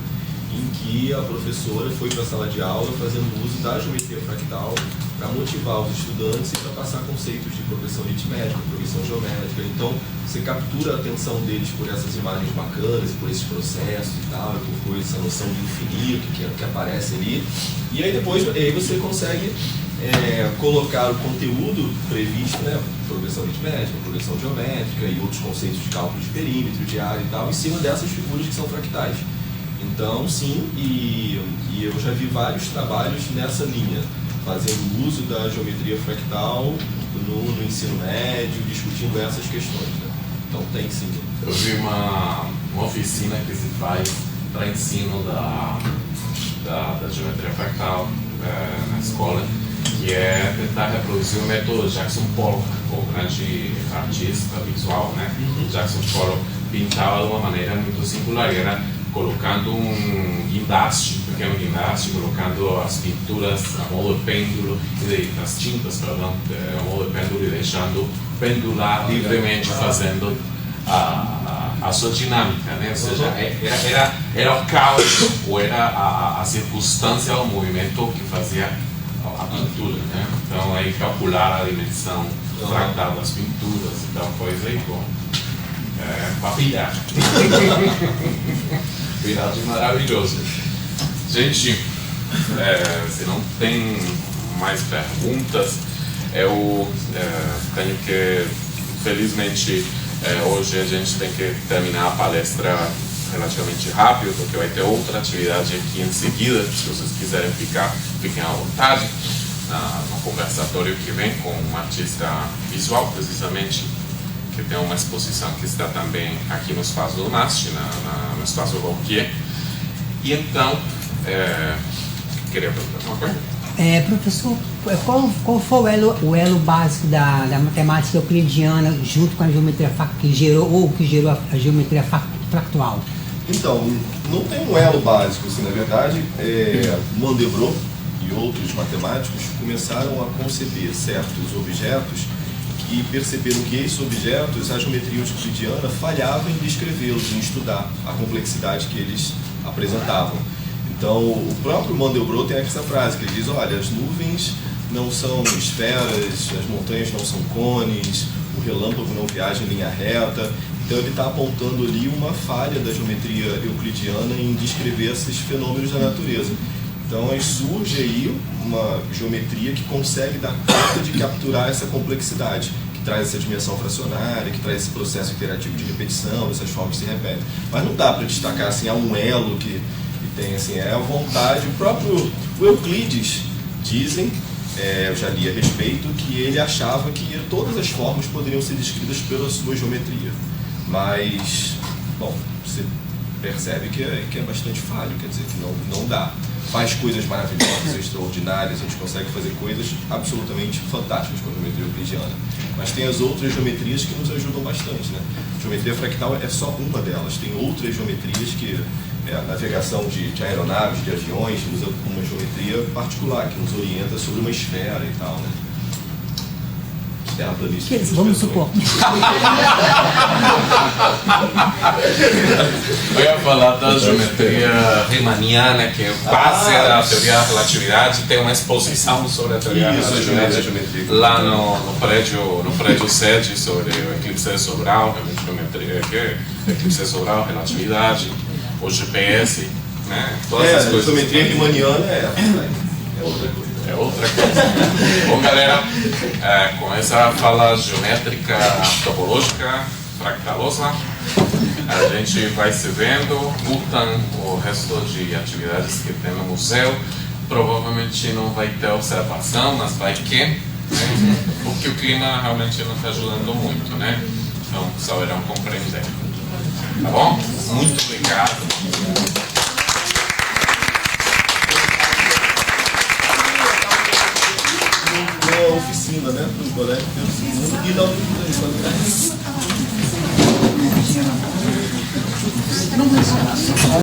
em que a professora foi para a sala de aula fazendo uso da geometria fractal para motivar os estudantes e para passar conceitos de progressão aritmética, progressão geométrica. Então, você captura a atenção deles por essas imagens bacanas, por esses processos e tal, por essa noção de infinito que aparece ali. E aí depois você consegue colocar o conteúdo previsto, né, progressão aritmética, progressão geométrica e outros conceitos de cálculo de perímetro, de área e tal, em cima dessas figuras que são fractais. Então, sim, e eu já vi vários trabalhos nessa linha, fazendo uso da geometria fractal no ensino médio, discutindo essas questões, né? Então, tem sim. Eu vi uma oficina que se faz para ensino da geometria fractal na escola, que é tentar reproduzir o método Jackson Pollock, o grande artista visual, né? Jackson Pollock pintava de uma maneira muito singular, era colocando um guindaste, um pequeno guindaste, colocando as pinturas a modo de pêndulo, as tintas, perdão, a modo de pêndulo e deixando pendular livremente, fazendo a sua dinâmica, né? Ou seja, era o caos, ou era a circunstância, o movimento que fazia a pintura, né? Então aí calcular a dimensão fractal das pinturas e tal coisa aí, bom, papilhar. Viragem maravilhoso. Gente, se não tem mais perguntas, eu tenho que, infelizmente, hoje a gente tem que terminar a palestra relativamente rápido, porque vai ter outra atividade aqui em seguida. Se vocês quiserem ficar, fiquem à vontade no conversatório que vem com um artista visual, precisamente, que tem uma exposição que está também aqui no espaço do MAST, no espaço Rouquier. E então, queria perguntar uma coisa? Professor, qual foi o elo básico da matemática euclidiana junto com a geometria que gerou a geometria fractal? Então, não tem um elo básico, assim, na verdade, Mandelbrot e outros matemáticos começaram a conceber certos objetos e perceberam que esses objetos, a geometria euclidiana falhava em descrevê-los, em estudar a complexidade que eles apresentavam. Então, o próprio Mandelbrot tem essa frase que ele diz: olha, as nuvens não são esferas, as montanhas não são cones, o relâmpago não viaja em linha reta. Então, ele está apontando ali uma falha da geometria euclidiana em descrever esses fenômenos da natureza. Então, aí surge aí uma geometria que consegue dar conta de capturar essa complexidade, que traz essa dimensão fracionária, que traz esse processo interativo de repetição, essas formas que se repetem. Mas não dá para destacar assim, um elo que tem, assim, é a vontade. O próprio Euclides, dizem, eu já li a respeito, que ele achava que todas as formas poderiam ser descritas pela sua geometria. Mas, bom, você percebe que é bastante falho, quer dizer, que não dá. Faz coisas maravilhosas, extraordinárias, a gente consegue fazer coisas absolutamente fantásticas com a geometria euclidiana. Mas tem as outras geometrias que nos ajudam bastante, né? A geometria fractal é só uma delas. Tem outras geometrias que a navegação de aeronaves, de aviões, usa uma geometria particular que nos orienta sobre uma esfera e tal, né? Vamos supor. Eu ia falar da geometria riemanniana, que é base da teoria da relatividade. Tem uma exposição sobre a teoria da relatividade lá no prédio sede sobre o eclipse sobral, eclipse sobral, relatividade, o GPS, né? Todas essas coisas. A geometria riemanniana é outra coisa. É outra coisa. Bom, galera, com essa fala geométrica, topológica, fractalosa, a gente vai se vendo. Curtam o resto de atividades que tem no museu. Provavelmente não vai ter observação, mas vai que, né? Porque o clima realmente não está ajudando muito, né? Então, saberão compreender. Tá bom? Muito obrigado. Oficina, né, para os colegas, e da